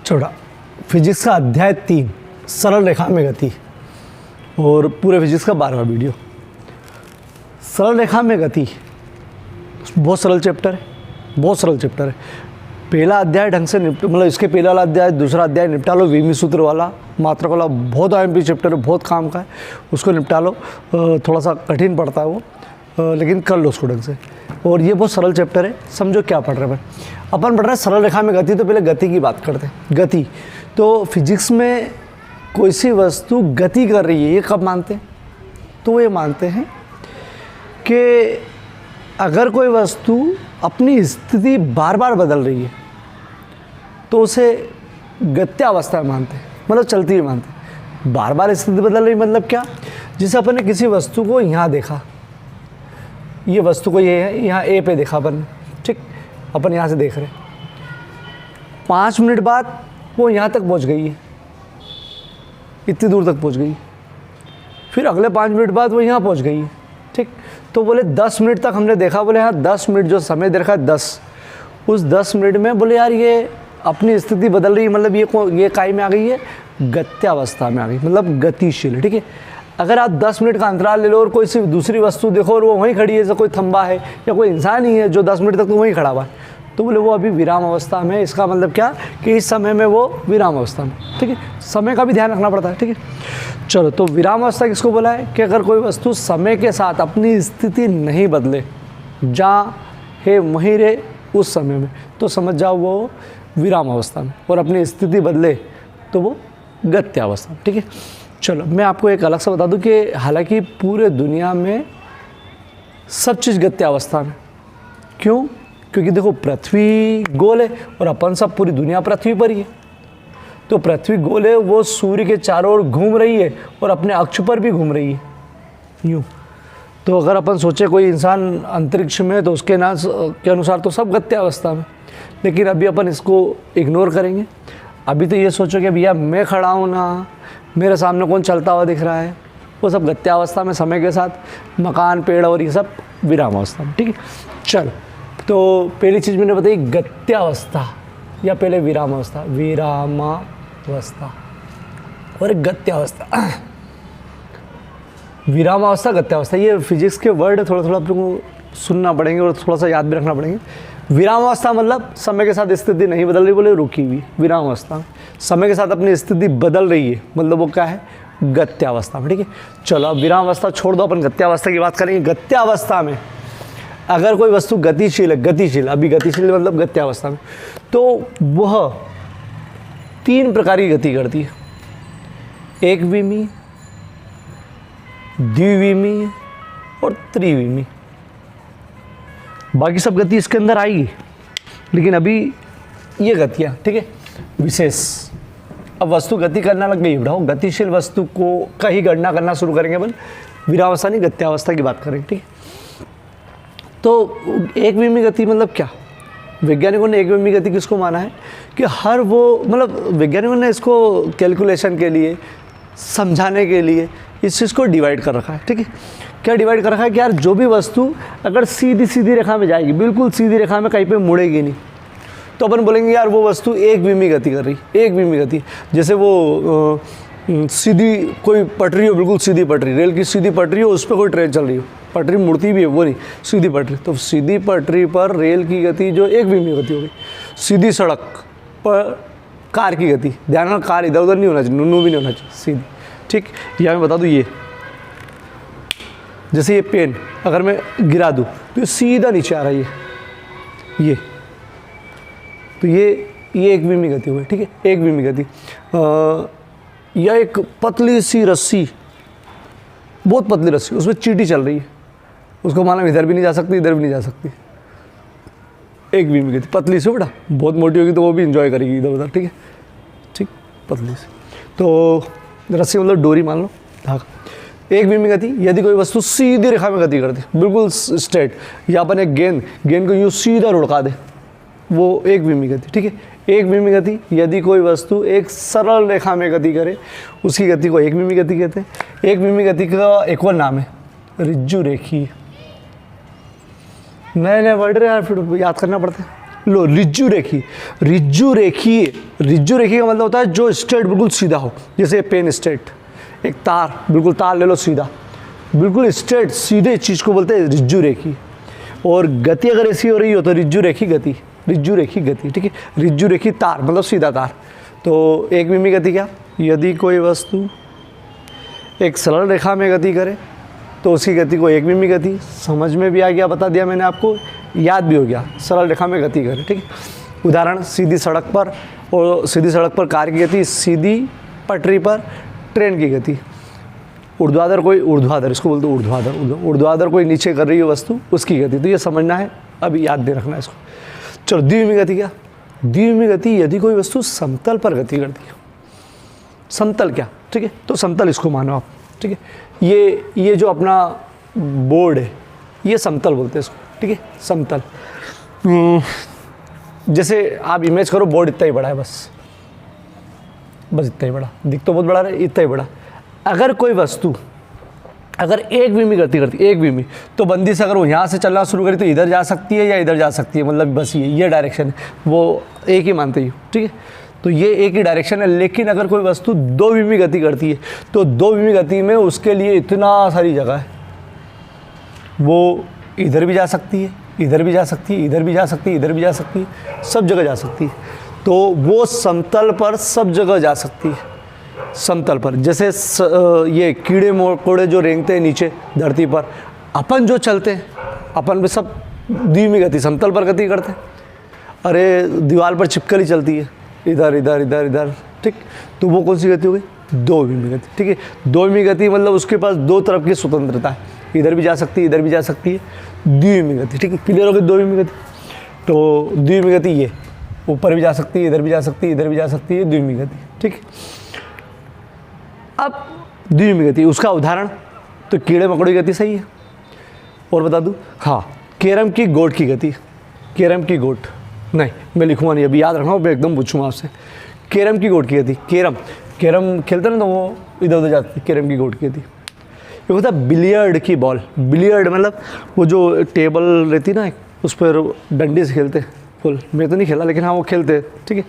छोटा फिजिक्स का अध्याय 3 सरल रेखा में गति और पूरे फिजिक्स का 12वां वीडियो। सरल रेखा में गति बहुत सरल चैप्टर है, बहुत सरल चैप्टर है। पहला अध्याय ढंग से मतलब इसके पहला वाला अध्याय, दूसरा अध्याय निपटा लो, वीमी सूत्र वाला, मात्रक वाला, बहुत आईएमपी चैप्टर है, बहुत काम का है, उसको निपटा लो। थोड़ा सा कठिन पड़ता है वो, लेकिन कर लो उसको ढंग से। और ये बहुत सरल चैप्टर है, समझो क्या पढ़ रहे हैं अपन पढ़ रहे हैं सरल रेखा में गति। तो पहले गति की बात करते हैं। गति तो फिजिक्स में कोई सी वस्तु गति कर रही है, ये कब मानते हैं? तो ये मानते हैं कि अगर कोई वस्तु अपनी स्थिति बार बार बदल रही है तो उसे गत्यावस्था मानते हैं, मतलब चलती हुई मानते हैं। बार बार स्थिति बदल रही मतलब क्या? जैसे अपन ने किसी वस्तु को यहाँ देखा, ये वस्तु को ये है, यहाँ ए पे देखा अपन, ठीक, अपन यहाँ से देख रहे हैं। 5 मिनट बाद वो यहाँ तक पहुँच गई है, इतनी दूर तक पहुँच गई, फिर अगले 5 मिनट बाद वो यहाँ पहुँच गई है, ठीक। तो बोले 10 मिनट तक हमने देखा, बोले हाँ 10 मिनट जो समय दे रखा है 10, उस 10 मिनट में बोले यार ये अपनी स्थिति बदल रही है, मतलब ये काय में आ गई है, गत्यावस्था में आ गई, मतलब गतिशील है, ठीक है। अगर आप 10 मिनट का अंतराल ले लो और कोई सी दूसरी वस्तु देखो और वो वहीं खड़ी है, जैसे कोई थंबा है या कोई इंसान ही है जो 10 मिनट तक तो वहीं खड़ा हुआ है, तो बोले वो अभी विराम अवस्था में। इसका मतलब क्या कि इस समय में वो विराम अवस्था में, ठीक है। समय का भी ध्यान रखना पड़ता है, ठीक है। चलो, तो विराम अवस्था किसको बोला है? कि अगर कोई वस्तु समय के साथ अपनी स्थिति नहीं बदले, जहाँ है वहीं रहे उस समय में, तो समझ जाओ वो विराम अवस्था में, और अपनी स्थिति बदले तो वो गत्यावस्था में, ठीक है। चलो, मैं आपको एक अलग सा बता दूं कि हालांकि पूरे दुनिया में सब चीज़ गत्यावस्था में। क्यों? क्योंकि देखो पृथ्वी गोल है और अपन सब पूरी दुनिया पृथ्वी पर ही है। तो पृथ्वी गोल है, वो सूर्य के चारों ओर घूम रही है और अपने अक्ष पर भी घूम रही है, यूँ। तो अगर अपन सोचे कोई इंसान अंतरिक्ष में, तो उसके नाम के अनुसार तो सब गत्यावस्था में। लेकिन अभी अपन इसको इग्नोर करेंगे। अभी तो ये सोचो कि भैया मैं खड़ा हूँ ना, मेरे सामने कौन चलता हुआ दिख रहा है, वो सब गत्यावस्था में समय के साथ। मकान, पेड़ और ये सब विराम अवस्था में, ठीक है। चलो, तो पहली चीज़ मैंने बताई गत्यावस्था, या पहले विराम अवस्था, विरामावस्था और गत्यावस्था। विराम अवस्था, गत्यावस्था, ये फिजिक्स के वर्ड थोड़ा थोड़ा अपने को सुनना पड़ेंगे और थोड़ा सा याद भी रखना पड़ेंगे। विराम अवस्था मतलब समय के साथ स्थिति नहीं बदल रही, बोले रुकी हुई। विराम अवस्था समय के साथ अपनी स्थिति बदल रही है, मतलब वो क्या है? गत्यावस्था में, ठीक है। चलो, अब विराम अवस्था छोड़ दो, अपन गत्यावस्था की बात करेंगे। गत्यावस्था में अगर कोई वस्तु गतिशील है, गतिशील, अभी गतिशील मतलब गत्यावस्था में, तो वह 3 प्रकार की गति करती है। एकविमी, द्विविमी और त्रिविमी। बाकी सब गति इसके अंदर आएगी, लेकिन अभी ये गतियाँ, ठीक है, विशेष। अब वस्तु गति करना लग गई, बढ़ाओ गतिशील वस्तु को का ही गणना करना शुरू करेंगे अपन। विरामावस्था नहीं, गत्यावस्था की बात करेंगे, ठीक है। तो एकविमी गति मतलब क्या? वैज्ञानिकों ने एकविमी गति किसको माना है? कि हर वो, मतलब वैज्ञानिकों ने इसको कैलकुलेशन के लिए, समझाने के लिए इस चीज़ को डिवाइड कर रखा है, ठीक है। क्या डिवाइड कर रखा है? कि यार जो भी वस्तु अगर सीधी सीधी रेखा में जाएगी, बिल्कुल सीधी रेखा में कहीं पे मुड़ेगी नहीं, तो अपन बोलेंगे यार वो वस्तु एकविमी गति कर रही, एकविमी गति। जैसे वो सीधी कोई पटरी हो, बिल्कुल सीधी पटरी, रेल की सीधी पटरी हो, उस पर कोई ट्रेन चल रही हो, पटरी मुड़ती भी है, वो नहीं, सीधी पटरी। तो सीधी पटरी पर रेल की गति जो एकविमी गति हो गई। सीधी सड़क पर कार की गति, ध्यान रखना कार इधर उधर नहीं होना चाहिए, नुनू भी नहीं होना चाहिए, सीधी, ठीक। या मैं बता दूँ, ये जैसे ये पेन अगर मैं गिरा दूँ तो ये सीधा नीचे आ रहा है, ये तो ये एकविमी गति हुई, ठीक है, एकविमी गति। या एक पतली सी रस्सी, बहुत पतली रस्सी, उसमें चींटी चल रही है, उसको मालूम इधर भी नहीं जा सकती, इधर भी नहीं जा सकती, एकविमी गति। पतली सी, बेटा बहुत मोटी होगी तो वो भी इंजॉय करेगी इधर उधर, ठीक है, ठीक, पतली सी। तो रस्सी मतलब डोरी मान लो, धागा। एकविमी गति, यदि कोई वस्तु सीधी रेखा में गति करती, बिल्कुल स्ट्रेट, या अपन एक गेंद को यूँ सीधा लुढ़का दे, वो एकविमी गति, ठीक है। एकविमी गति, यदि कोई वस्तु एक सरल रेखा में गति करे, उसकी गति को एकविमी गति कहते हैं। एकविमी गति का एक और नाम है ऋजु रेखी। नए नए वर्ड यार, फिर याद करना पड़ता है। लो रिज्जु रेखी, रिज्जु रेखी, रिज्जु रेखी का मतलब होता है जो स्ट्रेट बिल्कुल सीधा हो, जैसे पेन स्ट्रेट, एक तार, बिल्कुल तार ले लो सीधा, बिल्कुल स्ट्रेट सीधे चीज़ को बोलते हैं रिज्जु रेखी। और गति अगर ऐसी हो रही हो तो रिज्जु रेखी गति, रिज्जु रेखी गति, ठीक है। रिज्जु रेखी तार मतलब सीधा तार। तो एक विमी गति क्या, यदि कोई वस्तु एक सरल रेखा में गति करे तो उसकी गति को एक विमी गति, समझ में भी आ गया, बता दिया मैंने आपको, याद भी हो गया, सरल रेखा में गति करे, ठीक है। उदाहरण, सीधी सड़क पर, और सीधी सड़क पर कार की गति, सीधी पटरी पर ट्रेन की गति। ऊर्ध्वाधर कोई, ऊर्ध्वाधर इसको बोलते हैं ऊर्ध्वाधर, ऊर्ध्वाधर कोई नीचे कर रही है वस्तु, उसकी गति। तो ये समझना है, अभी याद दे रखना है इसको। चलो द्विविमी गति क्या, द्विविमी गति यदि कोई वस्तु समतल पर गति करती है। समतल क्या, ठीक है, तो समतल इसको मानो आप, ठीक है। ये जो अपना बोर्ड है ये समतल बोलते हैं इसको, ठीक है, समतल। जैसे आप इमेज करो, बोर्ड इतना ही बड़ा है, बस इतना ही बड़ा, दिख तो बहुत बड़ा है, इतना ही बड़ा। अगर कोई वस्तु अगर एक विमी गति करती, एक विमी, तो बंदी से अगर वो यहाँ से चलना शुरू करी तो इधर जा सकती है या इधर जा सकती है, मतलब बस ये डायरेक्शन है, वो एक ही मानते ही, ठीक है। तो ये एक ही डायरेक्शन है। लेकिन अगर कोई वस्तु दो विमी गति करती है तो दो विमी गति में उसके लिए इतना सारी जगह है, वो इधर भी जा सकती है, इधर भी जा सकती है, इधर भी जा सकती है, इधर भी जा सकती है, सब जगह जा सकती है। तो वो समतल पर सब जगह जा सकती है, समतल पर। जैसे ये कीड़े मकोड़े जो रेंगते हैं नीचे धरती पर, अपन जो चलते हैं, अपन भी सब द्विविमी गति, समतल पर गति करते हैं। अरे दीवार पर छिपकली चलती है, इधर इधर इधर इधर, ठीक, तो वो कौन सी गति हो गई, दो विमी गति, ठीक है। दो विमी गति मतलब उसके पास दो तरफ की स्वतंत्रता है, इधर भी जा सकती है, इधर भी जा सकती है, द्विविमी गति, ठीक है। क्लियर हो गई दो विमी गति। तो द्विविमी गति ये ऊपर भी जा सकती है, इधर भी जा सकती है, इधर भी जा सकती है, द्विविमी गति, ठीक है। अब द्विविमी गति, उसका उदाहरण तो कीड़े मकोड़े की गति सही है। और बता दूं, हाँ, कैरम की गोट की गति, कैरम की गोट नहीं, मैं लिखूँगा नहीं, अभी याद रखना, मैं एकदम पूछूँगा आपसे। कैरम की गोट की गति, कैरम खेलते ना तो वो इधर उधर जाती, कैरम की गोट की गति। ये होता है बिलियर्ड की बॉल, बिलियर्ड मतलब वो जो टेबल रहती ना उस पर डंडी से खेलते फुल, मैं तो नहीं खेला लेकिन हाँ वो खेलते, ठीक है।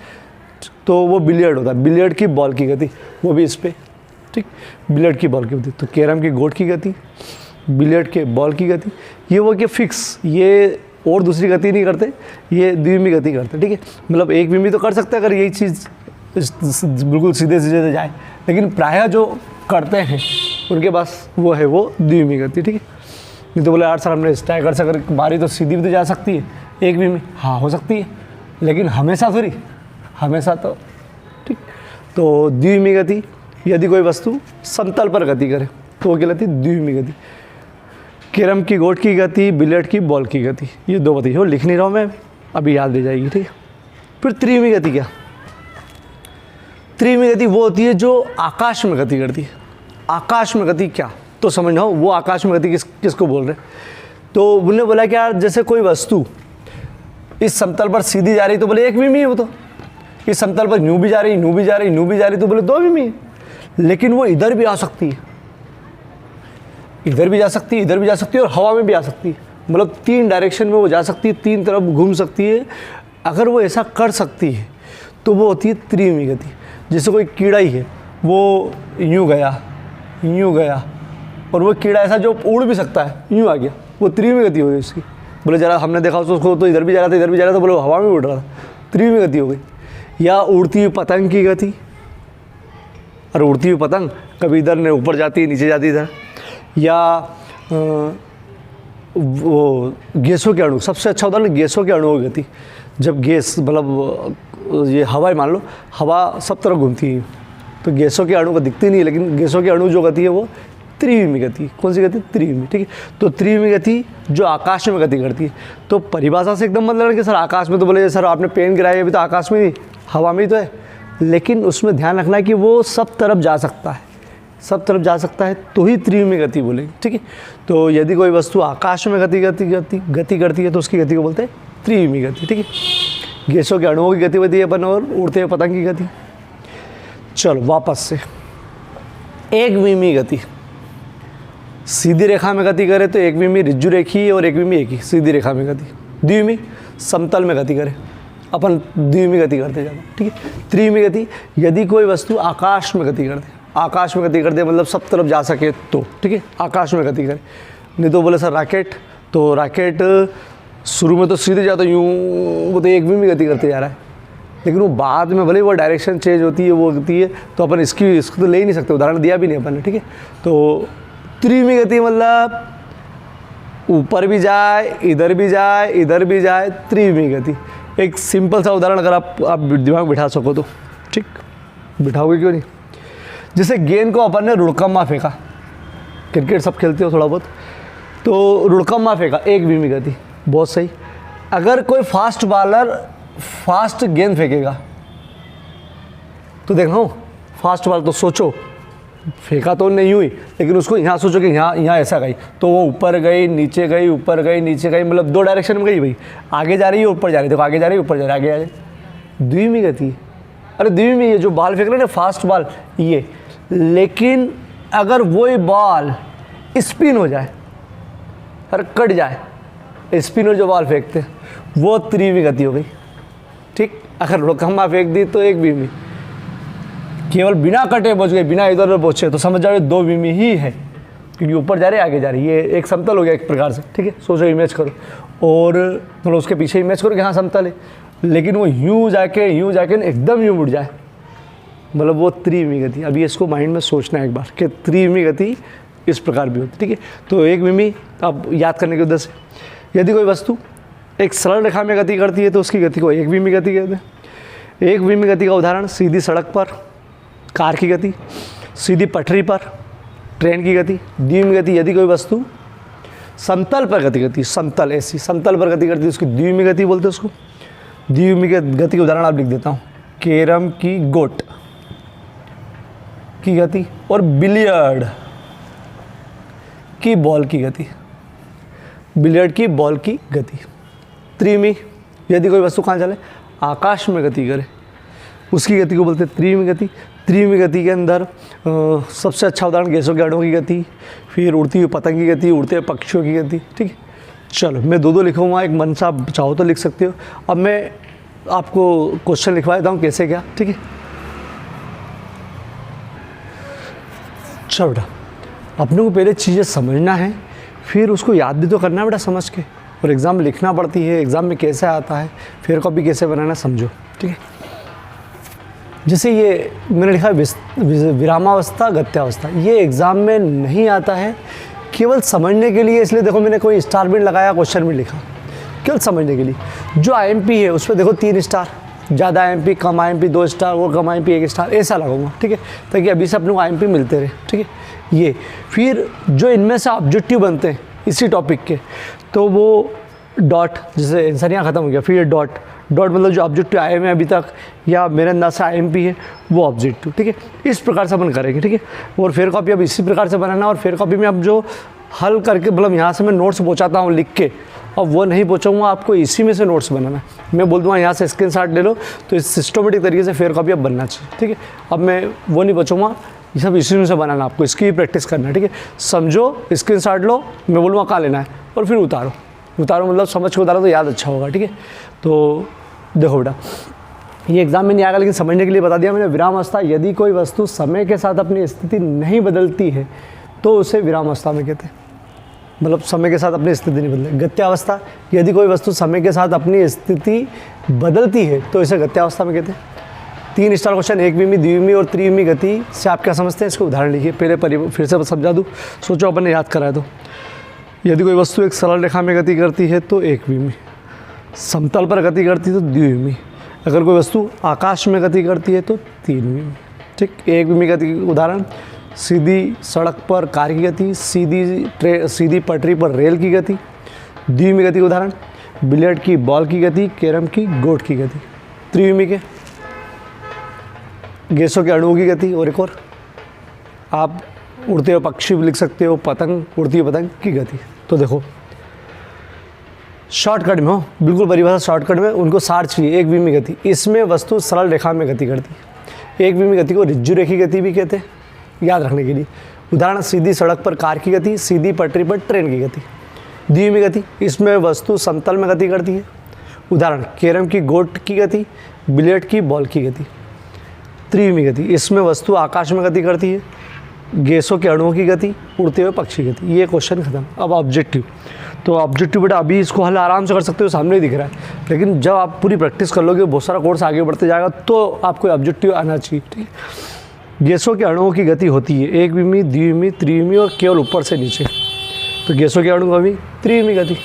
तो वो बिलियर्ड होता है, बिलियर्ड की बॉल की गति, वो भी इस पर, ठीक, बिलियर्ड की बॉल की गति। तो कैरम की गोट की गति, बिलियर्ड के बॉल की गति, ये वो कि फिक्स, ये और दूसरी गति नहीं करते, ये द्विविमी गति करते, ठीक है। मतलब एक विमी तो कर सकते हैं अगर यही चीज़ बिल्कुल सीधे सीधे जाए, लेकिन प्रायः जो करते हैं उनके पास वो है वो द्विविमी गति, ठीक है। नहीं तो बोले यार सर हमने ट्राई कर सकते, बारी तो सीधी भी तो जा सकती है एक विमी, हाँ हो सकती है, लेकिन हमेशा थोड़ी, हमेशा तो, ठीक। तो द्विविमी गति यदि कोई वस्तु समतल पर गति करे तो वो कहलाती है द्विविमी गति। कैरम की गोट की गति, बिलियर्ड की बॉल की गति, ये दो गति हो, लिख नहीं रहा हूँ मैं, अभी याद रह जाएगी, ठीक है। फिर त्रिविमी गति क्या, त्रिविमी गति वो होती है जो आकाश में गति करती है। आकाश में गति क्या, तो समझना हो वो आकाश में गति किसको बोल रहे हैं। तो उन्होंने बोला कि यार जैसे कोई वस्तु इस समतल पर सीधी जा रही तो बोले एक विमी है वो, तो इस समतल पर यूँ भी जा रही, यूँ भी जा रही, यूँ भी जा रही तो बोले दो विमी है। लेकिन वो इधर भी आ सकती है, इधर भी जा सकती है, इधर भी जा सकती है और हवा में भी आ सकती है, मतलब तीन डायरेक्शन में वो जा सकती है, तीन तरफ घूम सकती है। अगर वो ऐसा कर सकती है तो वो होती है त्रिविमी गति। जैसे कोई कीड़ा ही है, वो यूँ गया और वो कीड़ा ऐसा जो उड़ भी सकता है, यूँ आ गया, वो त्रिविमी गति हो गई उसकी। बोले जरा हमने देखा उसको तो इधर भी जा रहा था, इधर भी जा रहा था, बोले हवा में उड़ रहा था, त्रिविमी गति हो गई। या उड़ती हुई पतंग की गति, और उड़ती हुई पतंग कभी इधर ने ऊपर जाती है, नीचे जाती है इधर। या वो गैसों के अणु, सबसे अच्छा उदाहरण गैसों के अणुओं की गति। जब गैस मतलब ये हवा मान लो, हवा सब तरफ घूमती है तो गैसों के अणु को दिखती नहीं है, लेकिन गैसों के अणु जो गति है वो त्रिविमी गति। कौन सी गति, त्रिविमी, ठीक है। तो त्रिविमी गति जो आकाश में गति करती है। तो परिभाषा से एकदम मतलब है कि सर आकाश में, तो बोले सर आपने पेन गिराया है, अभी तो आकाश में नहीं, हवा में ही तो है, लेकिन उसमें ध्यान रखना है कि वो सब तरफ जा सकता है, सब तरफ जा सकता है तो ही त्रिविमी गति बोलेंगे, ठीक है। तो यदि कोई वस्तु आकाश में गति करती है तो उसकी गति को बोलते हैं त्रिविमी गति, ठीक है। गैसों के अणुओं की गतिविधि अपन और उड़ते हुए पतंग की गति। चलो वापस से, एक विमी गति, सीधी रेखा में गति करे तो एक विमी रिज्जु रेखी और एक विमी एक ही सीधी रेखा में गति। द्विविमी समतल में गति करे, अपन द्विमी गति करते जाते हैं, ठीक है। त्रिमी गति, यदि कोई वस्तु आकाश में गति कर दे, आकाश में गति कर दे मतलब सब तरफ जा सके तो, ठीक है, आकाश में गति करे। नहीं तो बोले सर रॉकेट, तो रॉकेट शुरू में तो सीधे जाता यूँ, वो तो एक भी गति करते जा रहा है, लेकिन वो बाद में भले वो डायरेक्शन चेंज होती है, वो होती है, तो अपन इसको तो ले ही नहीं सकते, उदाहरण दिया भी नहीं अपन ने, ठीक है। तो त्रिमी गति मतलब ऊपर भी जाए, इधर भी जाए, इधर भी जाए, त्रिमी गति। एक सिंपल सा उदाहरण अगर आप दिमाग बिठा सको तो, ठीक, बिठाओगे क्यों नहीं। जैसे गेंद को अपन ने रुड़कम्मा फेंका, क्रिकेट सब खेलते हो थोड़ा बहुत, तो रुड़कम्मा फेंका, एक बीमी गति, बहुत सही। अगर कोई फास्ट बॉलर फास्ट गेंद फेंकेगा तो देखना, फास्ट बॉलर तो सोचो फेंका तो नहीं हुई, लेकिन उसको यहाँ सोचो कि यहाँ ऐसा गई, तो वो ऊपर गई, नीचे गई, ऊपर गई, नीचे गई, मतलब दो डायरेक्शन में गई भाई, आगे जा रही है, ऊपर जा रही है, देखो आगे जा रही है, ऊपर जा रही है, आगे जा रही है, द्विमी गति है। अरे द्विमी, ये जो बॉल फेंक रहे हैं ना फास्ट बॉल, ये, लेकिन अगर वही बॉल स्पिन हो जाए और कट जाए, स्पिनर जो बॉल फेंकते वो त्रिमी गति हो गई, ठीक। अगर रुड़कम्मा फेंक दी तो एक बीमी, केवल बिना कटे पहुँच गए, बिना इधर उधर पहुँचे, तो समझ जाओ दो बीमी ही है, क्योंकि ऊपर जा रहे आगे जा रही है, ये एक समतल हो गया एक प्रकार से, ठीक है। सोचो, इमेज करो, और मतलब उसके पीछे इमेज करो कि हाँ समतल है, लेकिन वो यूँ जाके एकदम यूँ मुड़ जाए, मतलब वो त्रिमी गति। अभी इसको माइंड में सोचना है एक बार कि त्रिमी गति इस प्रकार भी होती है, ठीक है। तो एक बीमी अब याद करने के उद्देश्य से, यदि कोई वस्तु एक सरल रेखा में गति करती है तो उसकी गति को एक बीमी गति कहते हैं। एक बीमी गति का उदाहरण सीधी सड़क पर कार की गति, सीधी पटरी पर ट्रेन की गति। द्विमी गति, यदि कोई वस्तु समतल पर गति करती है, समतल ऐसी समतल पर गति करती है, उसकी द्विमी गति बोलते हैं उसको। द्विमी गति के उदाहरण आप लिख देता हूँ, कैरम की गोट की गति और बिलियर्ड की बॉल की गति, बिलियर्ड की बॉल की गति। त्रिमी, यदि कोई वस्तु कहाँ चले, आकाश में गति करे, उसकी गति को बोलते हैं त्रिमी गति। त्रिमी गति के अंदर सबसे अच्छा उदाहरण गैसों के अणुओं की गति, फिर उड़ती हुई पतंग की गति, उड़ते हुए पक्षियों की गति, ठीक है। चलो मैं दो लिखूँगा, एक मन से आप चाहो तो लिख सकते हो। अब मैं आपको क्वेश्चन लिखवा देता हूँ कैसे क्या, ठीक है। चलो बेटा, अपने को पहले चीज़ें समझना है, फिर उसको याद भी तो करना है बेटा समझ के, और एग्ज़ाम में लिखना पड़ती है, एग्ज़ाम में कैसे आता है, फिर कॉपी कैसे बनाना समझो, ठीक है। जैसे ये मैंने लिखा विरामावस्था गत्यावस्था, ये एग्ज़ाम में नहीं आता है, केवल समझने के लिए, इसलिए देखो मैंने कोई स्टार भी लगाया, क्वेश्चन भी लिखा, केवल समझने के लिए। जो आईएमपी है उस पर देखो 3 स्टार, ज़्यादा आईएमपी, कम आईएमपी 2 स्टार, और कम आईएमपी 1 स्टार, ऐसा लगाऊंगा, ठीक है, ताकि अभी से अपने को आईएमपी मिलते रहे, ठीक है। ये फिर जो इनमें से ऑब्जेक्टिव बनते हैं इसी टॉपिक के, तो वो डॉट, जैसे आंसर यहाँ ख़त्म हो गया, फिर ये डॉट मतलब जो ऑब्जेक्टिव आए हैं अभी तक, या मेरे अंदाज से आईएमपी है वो ऑब्जेक्टिव, ठीक है। इस प्रकार से अपन करेंगे, ठीक है। और फेयर कॉपी अब इसी प्रकार से बनाना, और फेयर कॉपी में अब जो हल करके, मतलब यहाँ से मैं नोट्स पहुँचाता हूँ लिख के, अब वो नहीं पहुँचाऊँगा, आपको इसी में से नोट्स बनाना। मैं बोल दूँगा यहाँ से स्क्रीनशॉट ले लो, तो इस सिस्टमेटिक तरीके से फेयर कॉपी अब बनना चाहिए, ठीक है। अब मैं वो नहीं पहुँचाऊँगा, ये सब इसी में से बनाना, आपको इसकी भी प्रैक्टिस करना है, ठीक है। समझो, स्क्रीनशॉट लो, मैं बोलूँगा कहाँ लेना है, और फिर उतारो मतलब समझ के उतारो तो याद अच्छा होगा, ठीक है। तो देखो बेटा, ये एग्जाम में नहीं आएगा, लेकिन समझने के लिए बता दिया मैंने। विरामावस्था, यदि कोई वस्तु समय के साथ अपनी स्थिति नहीं बदलती है तो उसे विरामावस्था में कहते हैं, मतलब समय के साथ अपनी स्थिति नहीं बदले। गत्यावस्था, यदि कोई वस्तु समय के साथ अपनी स्थिति बदलती है तो इसे गत्यावस्था में कहते हैं। 3 स्टार क्वेश्चन, एक बीमी, द्विमी और त्रिमी गति से आप क्या समझते हैं, इसको उदाहरण लिखिए। पहले फिर से समझा दूँ, सोचो अपन ने याद कराया तो। यदि कोई वस्तु एक सरल रेखा में गति करती है तो एक बीमी, समतल पर गति करती है तो द्विमी, अगर कोई वस्तु आकाश में गति करती है तो 3 बीमी, ठीक। एक बीमी गति उदाहरण, सीधी सड़क पर कार की गति, सीधी पटरी पर रेल की गति। द्विमी गति उदाहरण, बिलियर्ड की बॉल की गति, कैरम की गोट की गति। त्रिमी के गैसों के अणुओं की गति, और एक और आप उड़ते हुए पक्षी भी लिख सकते हो, पतंग, उड़ती हुई पतंग की गति। तो देखो शॉर्टकट में हो, बिल्कुल परिभाषा शॉर्टकट में, उनको सार चाहिए। एक बीमी गति, इसमें वस्तु सरल रेखा में गति करती है। एक बीमी गति को रिज्जु रेखी गति भी कहते हैं, याद रखने के लिए। उदाहरण, सीधी सड़क पर कार की गति, सीधी पटरी पर ट्रेन की गति। द्विमी गति, इसमें वस्तु समतल में गति करती है। उदाहरण, कैरम की गोट की गति, बिलियर्ड की बॉल की गति। त्रिविमी गति, इसमें वस्तु आकाश में गति करती है, गैसों के अणुओं की गति, उड़ते हुए पक्षी गति। ये क्वेश्चन खत्म। अब ऑब्जेक्टिव, तो ऑब्जेक्टिव बेटा अभी इसको हल आराम से कर सकते हो, सामने ही दिख रहा है, लेकिन जब आप पूरी प्रैक्टिस कर लोगे, बहुत सारा कोर्स आगे बढ़ते जाएगा, तो आपको ऑब्जेक्टिव आना चाहिए। ठीक है, गैसों के अणुओं की गति होती है एक विमी, द्विविमी, त्रिविमी और केवल ऊपर से नीचे। तो गैसों के अणु की त्रिविमी गति।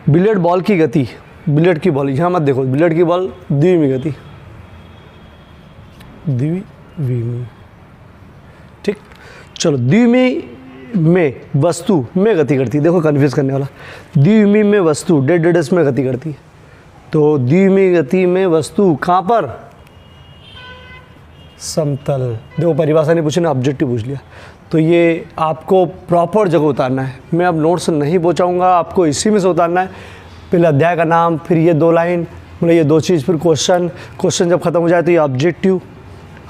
बिलियर्ड बॉल की गति, बिलियर्ड की बॉल, यहाँ मत देखो, बिलियर्ड की बॉल द्विविमी गति, द्विविमी। ठीक, चलो द्विविमी में वस्तु में गति करती है। देखो कन्फ्यूज करने वाला, द्विविमी में वस्तु डेड में गति करती है। तो द्विविमी गति में वस्तु कहाँ पर? समतल। देखो परिभाषा नहीं पूछी ना, ऑब्जेक्टिव पूछ लिया। तो ये आपको प्रॉपर जगह उतारना है। मैं अब नोट्स नहीं पहुँचाऊँगा, आपको इसी में से उतारना है। पहले अध्याय का नाम, फिर ये 2 लाइन, मतलब ये 2 चीज़, फिर क्वेश्चन जब खत्म हो जाए तो ये ऑब्जेक्टिव,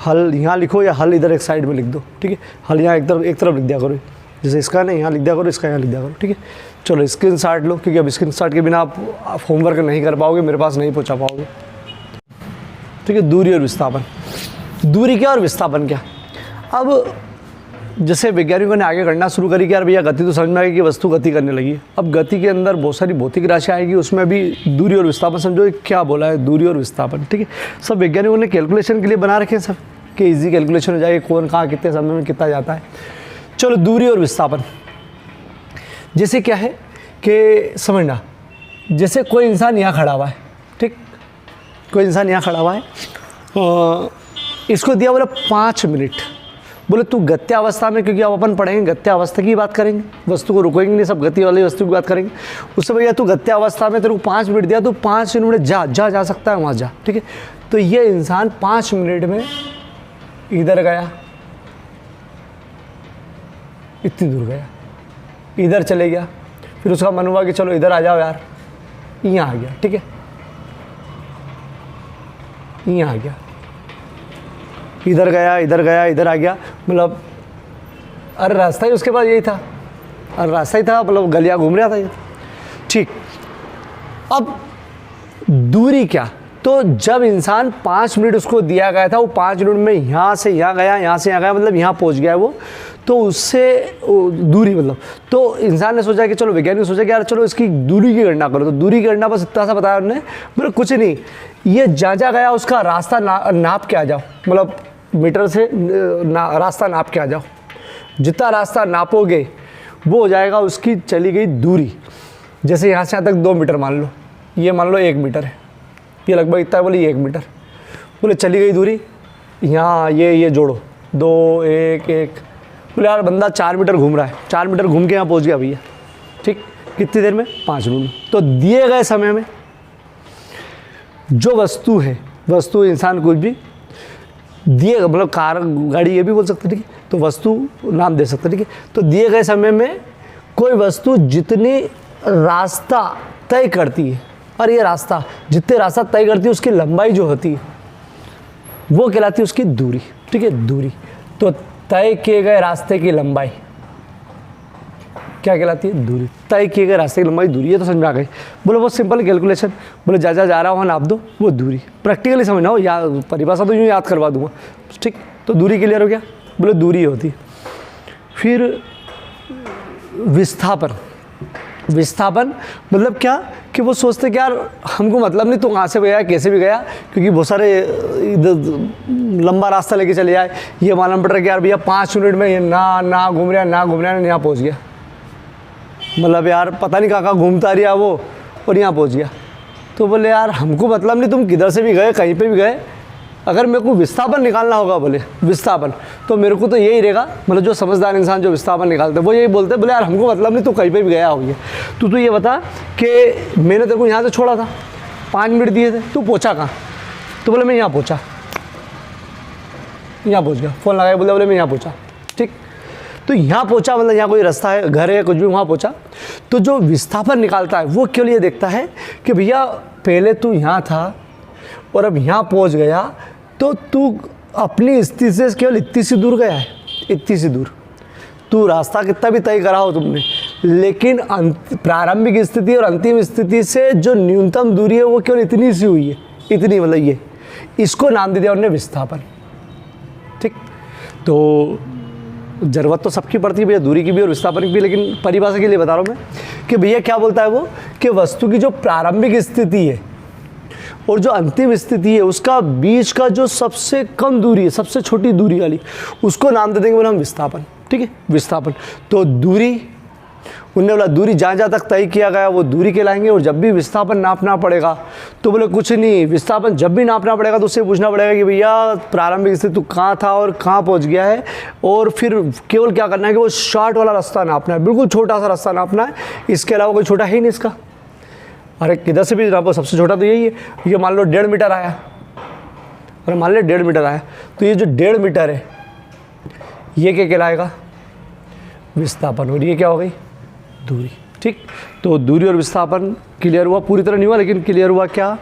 हल यहाँ लिखो या हल इधर एक साइड में लिख दो। ठीक है, हल यहाँ एक तरफ लिख दिया करो, जैसे इसका नहीं यहाँ लिख दिया करो, इसका यहाँ लिख दिया करो। ठीक है, चलो स्क्रीनशॉट लो, क्योंकि अब स्क्रीनशॉट के बिना आप होमवर्क नहीं कर पाओगे, मेरे पास नहीं पहुँचा पाओगे। ठीक है, दूरी और विस्थापन। दूरी क्या और विस्थापन क्या? अब जैसे वैज्ञानिकों ने आगे करना शुरू करी कि यार भैया गति तो समझ में आएगी कि वस्तु गति करने लगी। अब गति के अंदर बहुत सारी भौतिक राशियाँ आएगी, उसमें भी दूरी और विस्थापन समझो क्या बोला है, दूरी और विस्थापन। ठीक है, सब वैज्ञानिकों ने कैलकुलेशन के लिए बना रखे हैं सब, कि इजी कैलकुलेशन हो जाएगी, कौन कहाँ कितने समय में कितना जाता है। चलो दूरी और विस्थापन, जैसे क्या है कि समझना, जैसे कोई इंसान यहाँ खड़ा हुआ है, ठीक, कोई इंसान यहाँ खड़ा हुआ है, इसको दिया बोला 5 मिनट, बोले तू गत्यावस्था में, क्योंकि अब अपन पढ़ेंगे गत्यावस्था की बात करेंगे, वस्तु को रुकेंगे नहीं, सब गति वाली वस्तु की बात करेंगे। उससे भैया तू गत्यावस्था में, तेरे को 5 मिनट दिया, तो 5 मिनट जा सकता है वहाँ जा। ठीक है, तो ये इंसान 5 मिनट में इधर गया, इतनी दूर गया, इधर चले गया, फिर उसका मन हुआ कि चलो इधर आ जाओ यार, यहाँ आ गया। ठीक है, यहाँ आ गया, इधर गया, इधर आ गया, मतलब अरे रास्ता ही उसके पास यही था, अरे रास्ता ही था, मतलब गलियाँ घूम रहा था ये। ठीक, अब दूरी क्या? तो जब इंसान 5 मिनट उसको दिया गया था, वो 5 मिनट में यहाँ से यहाँ गया, यहाँ से यहाँ गया, मतलब यहाँ पहुँच गया वो, तो उससे दूरी, मतलब तो इंसान ने सोचा कि चलो, वैज्ञानिक ने सोचा कि यार चलो इसकी दूरी की गणना करो। तो दूरी की गणना बस इतना सा बताया उन्होंने, मतलब कुछ नहीं, ये जहाँ गया उसका रास्ता नाप के आ जाओ, मतलब मीटर से रास्ता नाप के आ जाओ। जितना रास्ता नापोगे वो हो जाएगा उसकी चली गई दूरी। जैसे यहाँ से यहाँ तक 2 मीटर मान लो, ये मान लो 1 मीटर है, ये लगभग इतना है, बोले 1 मीटर, बोले चली गई दूरी, यहाँ ये जोड़ो 2 1 1, बोले यार बंदा 4 मीटर घूम रहा है, 4 मीटर घूम के यहाँ पहुँच गया भैया। ठीक, कितनी देर में? 5 मिनट में। तो दिए गए समय में जो वस्तु है, वस्तु इंसान कुछ भी दिए, मतलब कार गाड़ी ये भी बोल सकते, ठीक है, तो वस्तु नाम दे सकते, ठीक है। तो दिए गए समय में कोई वस्तु जितनी रास्ता तय करती है, और ये रास्ता जितने रास्ता तय करती है उसकी लंबाई जो होती है वो कहलाती है उसकी दूरी। ठीक है, दूरी। तो तय किए गए रास्ते की लंबाई क्या कहलाती है? दूरी। तय किए गए रास्ते की लंबाई दूरी, ये तो समझ में आ गई। बोले बहुत सिंपल कैलकुलेशन, बोले जा रहा हो नाप दो, वो दूरी। प्रैक्टिकली समझना हो, या परिभाषा तो यूँ याद करवा दूंगा। ठीक, तो दूरी क्लियर हो गया। बोले दूरी होती। फिर विस्थापन। विस्थापन मतलब क्या कि वो सोचते कि यार हमको मतलब नहीं तो कहाँ से गया कैसे भी गया, क्योंकि बहुत सारे लंबा रास्ता लेके चले जाए, ये मालूम पड़ रहा है कि यार भैया 5 मिनट में ये ना घूम रहा यहाँ पहुँच गया, मतलब यार पता नहीं कहाँ घूमता रहा वो और यहाँ पहुँच गया। तो बोले यार हमको मतलब नहीं तुम किधर से भी गए, कहीं पे भी गए, अगर मेरे को विस्थापन निकालना होगा, बोले विस्थापन, तो मेरे को तो यही रहेगा, मतलब जो समझदार इंसान जो विस्थापन निकालते हैं वो यही बोलते हैं, बोले यार हमको मतलब नहीं तू कहीं पे भी गया हो, तू ये बता कि मैंने तेरे को यहाँ से छोड़ा था, 5 मिनट दिए थे, तू पहुँचा कहाँ? तो बोले मैं यहाँ पहुँचा, यहाँ पहुँच गया, फ़ोन लगाया, बोले मैं यहाँ पहुँचा। ठीक, तो यहाँ पहुँचा मतलब यहाँ कोई रास्ता है, घर है, कुछ भी, वहाँ पहुँचा। तो जो विस्थापन निकालता है वो केवल ये देखता है कि भैया पहले तू यहाँ था और अब यहाँ पहुँच गया, तो तू अपनी स्थिति से केवल इतनी सी दूर गया है, इतनी सी दूर। तू रास्ता कितना भी तय करा हो तुमने, लेकिन प्रारंभिक स्थिति और अंतिम स्थिति से जो न्यूनतम दूरी है वो केवल इतनी सी हुई है, इतनी, मतलब ये, इसको नाम दे दिया उन्होंने विस्थापन। ठीक, तो ज़रूरत तो सबकी पड़ती है भैया, दूरी की भी और विस्थापन की भी, लेकिन परिभाषा के लिए बता रहा हूँ मैं कि भैया क्या बोलता है वो, कि वस्तु की जो प्रारंभिक स्थिति है और जो अंतिम स्थिति है उसका बीच का जो सबसे कम दूरी है, सबसे छोटी दूरी वाली, उसको नाम दे देंगे बोले हम विस्थापन। ठीक है, विस्थापन। तो दूरी, उन्होंने बोला दूरी जहाँ जहाँ तक तय किया गया वो दूरी कहलाएंगे, और जब भी विस्थापन नापना पड़ेगा तो बोले कुछ नहीं, विस्थापन जब भी नापना पड़ेगा तो उससे पूछना पड़ेगा कि भैया प्रारंभिक स्थिति तू कहाँ था और कहाँ पहुँच गया है, और फिर केवल क्या करना है कि वो शॉर्ट वाला रास्ता नापना है, बिल्कुल छोटा सा रास्ता नापना है, इसके अलावा कोई छोटा है ही नहीं इसका। अरे किधर से भी नापो, सबसे छोटा तो यही है। ये मान लो 1.5 मीटर आया, और मान लो 1.5 मीटर आया, तो ये जो 1.5 मीटर है ये क्या कहलाएगा, विस्थापन, और ये क्या हो गई, दूरी। ठीक, तो दूरी और विस्थापन क्लियर हुआ, पूरी तरह नहीं हुआ लेकिन क्लियर हुआ क्या,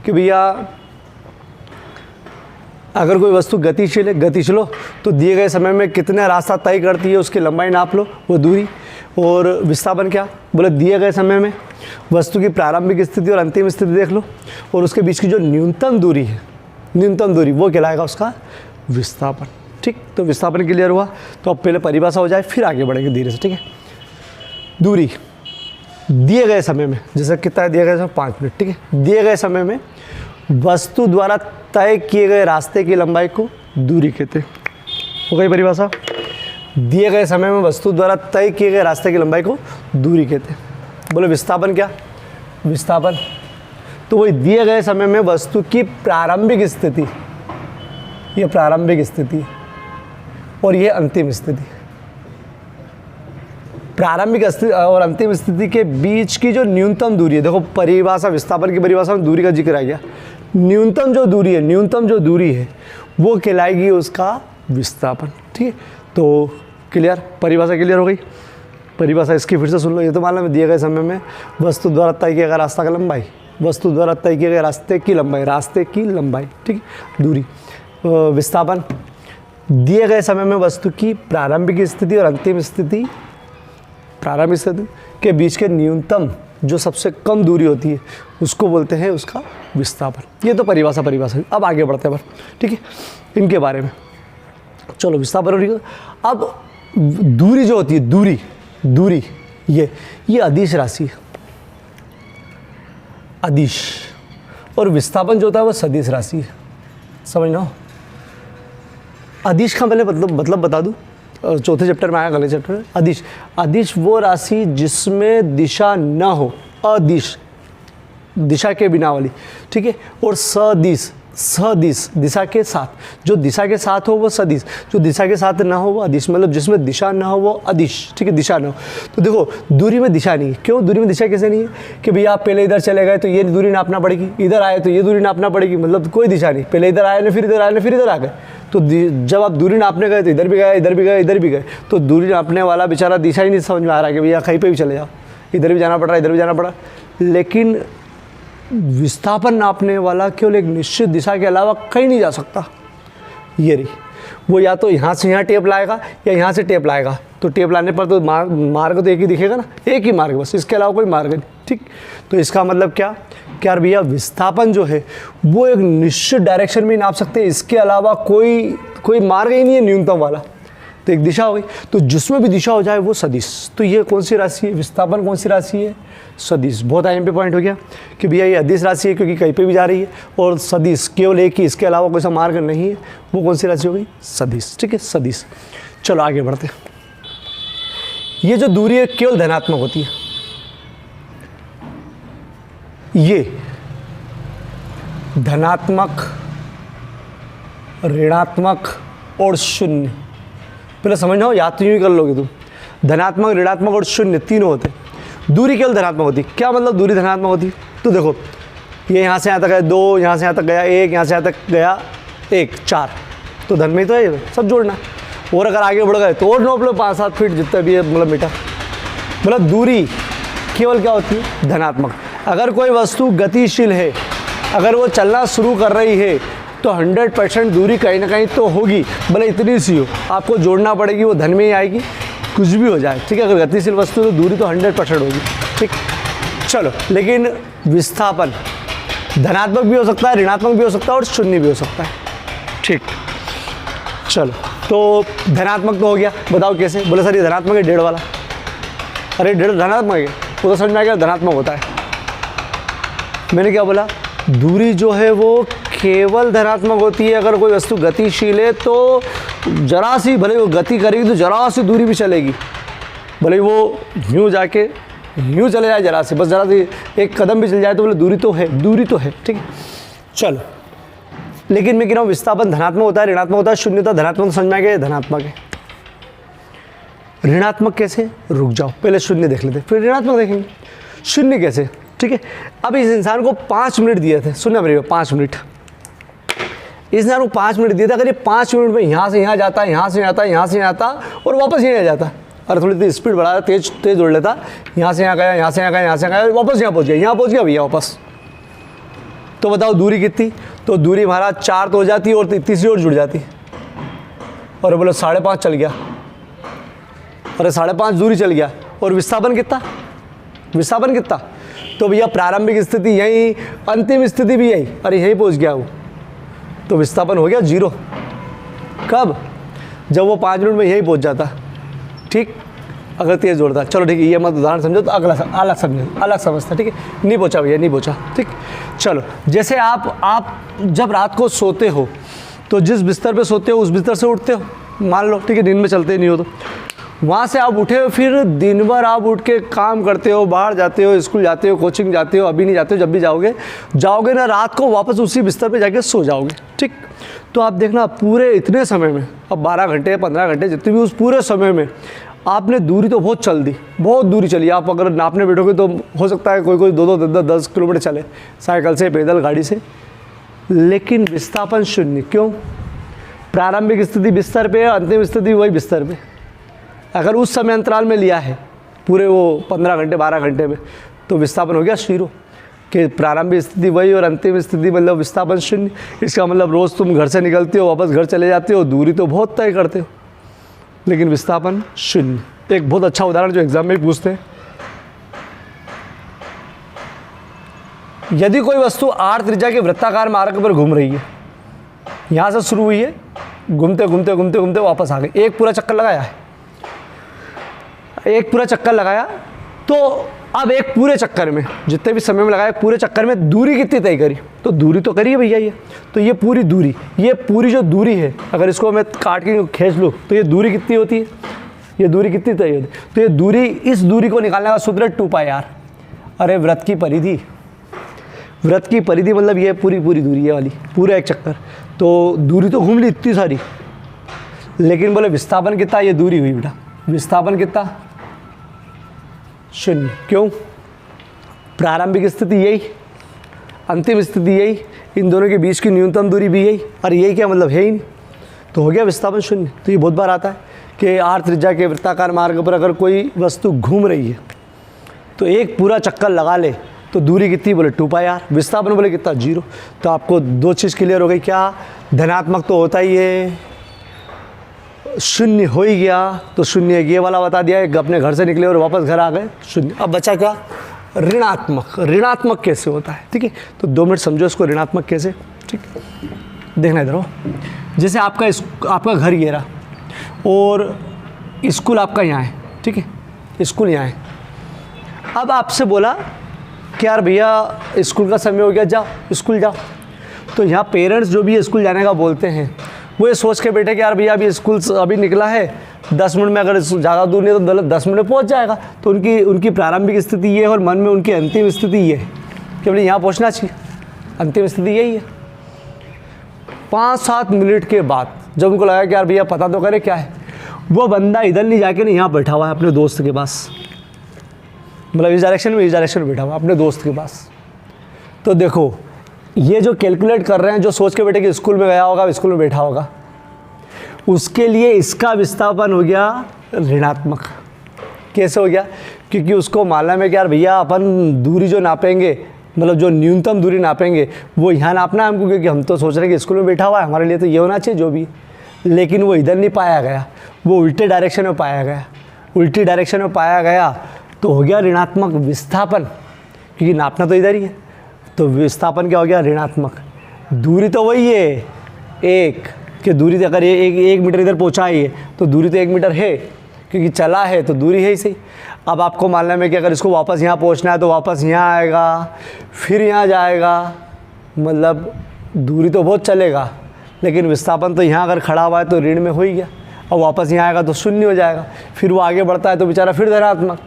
कि भैया अगर कोई वस्तु गतिशील है, गतिशील हो तो दिए गए समय में कितना रास्ता तय करती है उसकी लंबाई नाप लो, वो दूरी। और विस्थापन क्या, बोले दिए गए समय में वस्तु की प्रारंभिक स्थिति और अंतिम स्थिति देख लो, और उसके बीच की जो न्यूनतम दूरी है, न्यूनतम दूरी, वो कहलाएगा उसका विस्थापन। ठीक, तो विस्थापन क्लियर हुआ। तो अब पहले परिभाषा हो जाए फिर आगे बढ़ेंगे धीरे से। ठीक है, दूरी दिए गए समय में, जैसे कितना है दिया गया समय 5 मिनट। ठीक है, दिए गए समय में वस्तु द्वारा तय किए गए रास्ते की लंबाई को दूरी कहते हैं। हो गई परिभाषा, दिए गए समय में वस्तु द्वारा तय किए गए रास्ते की लंबाई को दूरी कहते हैं। बोले विस्थापन क्या, विस्थापन तो वही दिए गए समय में वस्तु की प्रारंभिक स्थिति, ये प्रारंभिक स्थिति और ये अंतिम स्थिति, प्रारंभिक स्थिति और अंतिम स्थिति के बीच की जो न्यूनतम दूरी है। देखो परिभाषा, विस्थापन की परिभाषा में दूरी का जिक्र आ गया, न्यूनतम जो दूरी है, न्यूनतम जो दूरी है वो कहलाएगी उसका विस्थापन। ठीक है, तो क्लियर, परिभाषा क्लियर हो गई। परिभाषा इसकी फिर से सुन लो। ये तो मालूम है दिए गए समय में वस्तु द्वारा तय किया गया रास्ता का लंबाई, वस्तु द्वारा तय किए गए रास्ते की लंबाई, रास्ते की लंबाई। ठीक है, दूरी। विस्थापन दिए गए समय में वस्तु की प्रारंभिक स्थिति और अंतिम स्थिति, प्रारंभिक स्थिति के बीच के न्यूनतम जो सबसे कम दूरी होती है उसको बोलते हैं उसका विस्थापन। ये तो परिभाषा अब आगे बढ़ते हैं ठीक है इनके बारे में। चलो विस्थापन हो रही है। अब दूरी जो होती है, दूरी ये अदिश राशि है, अदिश, और विस्थापन जो होता है वो सदिश राशि है। समझना, अदिश का पहले मतलब बता दूं, चौथे चैप्टर में आया, अगले चैप्टर में। अदिश वो राशि जिसमें दिशा न हो, अदिश दिशा के बिना वाली, ठीक है। और सदिश दिशा के साथ, जो दिशा के साथ हो वो सदिश, जो दिशा के साथ ना हो वो अदिश, मतलब जिसमें दिशा ना हो वो अदिश, ठीक है, दिशा ना हो। तो देखो दूरी में दिशा नहीं है, क्यों दूरी में दिशा कैसे नहीं है कि भैया आप पहले इधर चले गए तो ये दूरी नापना पड़ेगी, इधर आए तो ये दूरी नापना पड़ेगी, मतलब कोई दिशा नहीं, पहले इधर आए ना फिर इधर आए ना फिर इधर आ गए। तो जब आप दूरी नापने गए तो इधर भी गए, इधर भी गए, इधर भी गए, तो दूरी नापने वाला बेचारा दिशा ही नहीं समझ में आ रहा कि भैया कहीं पे भी चले जाओ, इधर भी जाना पड़ रहा है, इधर भी जाना पड़ा। लेकिन विस्थापन नापने वाला केवल एक निश्चित दिशा के अलावा कहीं नहीं जा सकता। ये रही, वो या तो यहाँ से यहाँ टेप लाएगा या यहाँ से टेप लाएगा। तो टेप लाने पर तो मार्ग तो एक ही दिखेगा ना, एक ही मार्ग बस, इसके अलावा कोई मार्ग नहीं, ठीक। तो इसका मतलब क्या भैया विस्थापन जो है वो एक निश्चित डायरेक्शन में नाप सकते हैं, इसके अलावा कोई मार्ग ही नहीं है न्यूनतम वाला। तो एक दिशा हो गई, तो जिसमें भी दिशा हो जाए वो सदिश। तो ये कौन सी राशि है, विस्थापन कौन सी राशि है, सदिश। बहुत आईएमपी पॉइंट हो गया कि भैया ये अदिश राशि है क्योंकि कहीं पे भी जा रही है, और सदिश केवल एक ही, इसके अलावा कोई सा मार्ग नहीं है, वो कौन सी राशि हो गई, सदिश, ठीक है, सदिश। चलो आगे बढ़ते हैं। ये जो दूरी है केवल धनात्मक होती है, ये धनात्मक, ऋणात्मक और शून्य। पहले समझना हो, याद तो यूँ ही कर लोगे तुम, धनात्मक, ऋणात्मक और शून्य तीनों होते हैं। दूरी केवल धनात्मक होती है। क्या मतलब दूरी धनात्मक होती है, तो देखो ये यहाँ से यहाँ तक है 2, यहाँ से यहाँ तक गया 1, यहाँ से यहाँ तक गया 1, 4, तो धन में ही तो है, सब जोड़ना है। और अगर आगे बढ़ गए तो और 9 5-7 फीट जितना भी है, मतलब मीटर, मतलब दूरी केवल क्या होती है, धनात्मक। अगर कोई वस्तु गतिशील है, अगर वो चलना शुरू कर रही है तो 100% दूरी कहीं ना कहीं तो होगी, भले इतनी सी हो, आपको जोड़ना पड़ेगी, वो धन में ही आएगी। कुछ भी हो जाए, ठीक है। अगर गतिशील वस्तु तो दूरी तो 100% होगी, ठीक। चलो, लेकिन विस्थापन धनात्मक भी हो सकता है, ऋणात्मक भी हो सकता है और शून्य भी हो सकता है, ठीक। चलो, तो धनात्मक तो हो गया, बताओ कैसे? बोले सर ये धनात्मक है 1.5 वाला। अरे 1.5 धनात्मक है, वो तो समझ में आ गया धनात्मक होता है। मैंने क्या बोला? दूरी जो है वो केवल धनात्मक होती है अगर कोई वस्तु गतिशील है, तो जरा सी, भले वो गति करेगी तो जरा सी दूरी भी चलेगी, भले वो यूँ जाके यूँ चले जाए जरा सी, बस जरा सी एक कदम भी चल जाए तो बोले दूरी तो है, दूरी तो है, ठीक है। चलो, लेकिन मैं कह रहा हूँ विस्थापन धनात्मक होता है, ऋणात्मक होता है, शून्य होता है। धनात्मक समझ में आ गया, धनात्मक है। ऋणात्मक कैसे? रुक जाओ, पहले शून्य देख लेते फिर ऋणात्मक देखेंगे। शून्य कैसे? ठीक है, अब इस इंसान को 5 मिनट दिए थे, सुनना मेरी बात, 5 मिनट। इस इंसान को 5 मिनट दिए थे, अगर ये 5 मिनट में यहाँ से यहाँ जाता, यहाँ से यहाँ आता, यहाँ से यहाँ आता और वापस यहाँ आ जाता, अरे थोड़ी सी स्पीड बढ़ा, तेज तेज उड़ लेता, यहाँ से यहाँ गया, यहाँ से यहाँ गया, यहाँ से यहाँ गया, वापस यहाँ पहुँच गया, यहाँ पहुँच गया भैया वापस, तो बताओ दूरी कितनी? तो दूरी हमारा 4 तो हो जाती और तीसरी ओर जुड़ जाती। और बोलो 5.5 चल गया, अरे 5.5 दूरी चल गया। और विस्थापन कितना? विस्थापन कितना? तो भैया प्रारंभिक स्थिति यही, अंतिम स्थिति भी यही, अरे यहीं पहुंच गया वो, तो विस्थापन हो गया 0। कब? जब वो 5 मिनट में यहीं पहुंच जाता, ठीक। अगर तेज जोड़ता, चलो ठीक है, ये मत उदाहरण समझो, तो अगला अलग समझो, अलग समझता, ठीक है। नहीं पहुंचा भैया, नहीं पहुंचा, ठीक। चलो, जैसे आप जब रात को सोते हो तो जिस बिस्तर पे सोते हो उस बिस्तर से उठते हो, मान लो, ठीक है, दिन में चलते नहीं हो तो वहाँ से आप उठे हो, फिर दिन भर आप उठ के काम करते हो, बाहर जाते हो, स्कूल जाते हो, कोचिंग जाते हो, अभी नहीं जाते हो, जब भी जाओगे ना रात को वापस उसी बिस्तर पे जाके सो जाओगे, ठीक। तो आप देखना पूरे इतने समय में, अब 12 घंटे 15 घंटे जितने भी, उस पूरे समय में आपने दूरी तो बहुत चल दी, बहुत दूरी चली। आप अगर नापने बैठोगे तो हो सकता है कोई 2-2, 10 किलोमीटर चले, साइकिल से, पैदल, गाड़ी से, लेकिन विस्थापन शून्य। क्यों? प्रारंभिक स्थिति बिस्तर पे है, अंतिम स्थिति वही बिस्तर पे। अगर उस समय अंतराल में लिया है पूरे वो 15 घंटे 12 घंटे में, तो विस्थापन हो गया 0, कि प्रारंभिक स्थिति वही और अंतिम स्थिति मतलब विस्थापन शून्य। इसका मतलब रोज़ तुम घर से निकलते हो, वापस घर चले जाते हो, दूरी तो बहुत तय करते हो, लेकिन विस्थापन शून्य। एक बहुत अच्छा उदाहरण जो एग्जाम में पूछते हैं, यदि कोई वस्तु r त्रिज्या के वृत्ताकार मार्ग पर घूम रही है, यहाँ से शुरू हुई है, घूमते घूमते घूमते घूमते वापस आ गई, एक पूरा चक्कर लगाया है, एक पूरा चक्कर लगाया, तो अब एक पूरे चक्कर में जितने भी समय में लगाया, पूरे चक्कर में दूरी कितनी तय करी? तो दूरी तो करी है भैया ये, तो ये पूरी दूरी, ये पूरी जो दूरी है, अगर इसको मैं काट के खींच लूँ तो ये दूरी कितनी होती है? ये दूरी कितनी तय होती है? तो ये दूरी, इस दूरी को निकालने का सूत्र 2πr। अरे वृत्त की परिधि, वृत्त की परिधि मतलब ये पूरी दूरी, ये वाली, पूरा एक चक्कर, तो दूरी तो घूम ली इतनी सारी, लेकिन बोले विस्थापन कितना? ये दूरी हुई बेटा, विस्थापन कितना? 0। क्यों? प्रारंभिक स्थिति यही, अंतिम स्थिति यही, इन दोनों के बीच की न्यूनतम दूरी भी यही, और यही क्या मतलब है ही नहीं, तो हो गया विस्थापन 0। तो ये बहुत बार आता है कि r त्रिज्या के वृत्ताकार मार्ग पर अगर कोई वस्तु घूम रही है तो एक पूरा चक्कर लगा ले तो दूरी कितनी? बोले 2πr, विस्थापन बोले कितना? 0। तो आपको 2 चीज़ क्लियर हो गई, क्या? धनात्मक तो होता ही है, शून्य हो ही गया तो शून्य, ये वाला बता दिया, एक अपने घर से निकले और वापस घर आ गए, शून्य। अब बचा क्या? ऋणात्मक। ऋणात्मक कैसे होता है? ठीक है, तो 2 मिनट समझो इसको, ऋणात्मक कैसे, ठीक। देखना इधर हो, जैसे आपका घर ये रहा और स्कूल आपका यहाँ है, ठीक है, स्कूल यहाँ है। अब आपसे बोला कि यार भैया स्कूल का समय हो गया, जाओ स्कूल जाओ, तो यहाँ पेरेंट्स जो भी स्कूल जाने का बोलते हैं वो ये सोच के बैठे कि यार भैया अभी स्कूल अभी निकला है, 10 मिनट में, अगर ज़्यादा दूर नहीं तो 10 मिनट में पहुँच जाएगा। तो उनकी प्रारंभिक स्थिति ये है और मन में उनकी अंतिम स्थिति ये है कि अपने यहाँ पहुँचना चाहिए, अंतिम स्थिति यही है। 5-7 मिनट के बाद जब उनको लगा कि यार भैया पता तो करे क्या है, वो बंदा इधर नहीं जाके नहीं यहाँ बैठा हुआ है अपने दोस्त के पास, मतलब इस डायरेक्शन में बैठा हुआ अपने दोस्त के पास। तो देखो ये जो कैलकुलेट कर रहे हैं, जो सोच के बैठे कि स्कूल में गया होगा, स्कूल में बैठा होगा, उसके लिए इसका विस्थापन हो गया ऋणात्मक। कैसे हो गया? क्योंकि उसको मालूम है कि यार भैया अपन दूरी जो नापेंगे, मतलब जो न्यूनतम दूरी नापेंगे वो यहाँ नापना है हमको, क्योंकि हम तो सोच रहे हैं कि स्कूल में बैठा हुआ है, हमारे लिए तो ये होना चाहिए जो भी, लेकिन वो इधर नहीं पाया गया, वो उल्टे डायरेक्शन में पाया गया। उल्टी डायरेक्शन में पाया गया तो हो गया ऋणात्मक विस्थापन, क्योंकि नापना तो इधर ही है, तो विस्थापन क्या हो गया, ऋणात्मक। दूरी तो वही है एक, कि दूरी अगर ये 1 मीटर इधर पहुँचा है तो दूरी तो 1 मीटर है, क्योंकि चला है तो दूरी है ही सही। अब आपको मानना है कि अगर इसको वापस यहाँ पहुँचना है तो वापस यहाँ आएगा, फिर यहाँ जाएगा, मतलब दूरी तो बहुत चलेगा, लेकिन विस्थापन तो यहाँ अगर खड़ा हुआ है तो ऋण में हो ही गया, और वापस यहाँ आएगा तो शून्य हो जाएगा। फिर वो आगे बढ़ता है तो बेचारा फिर धनात्मक,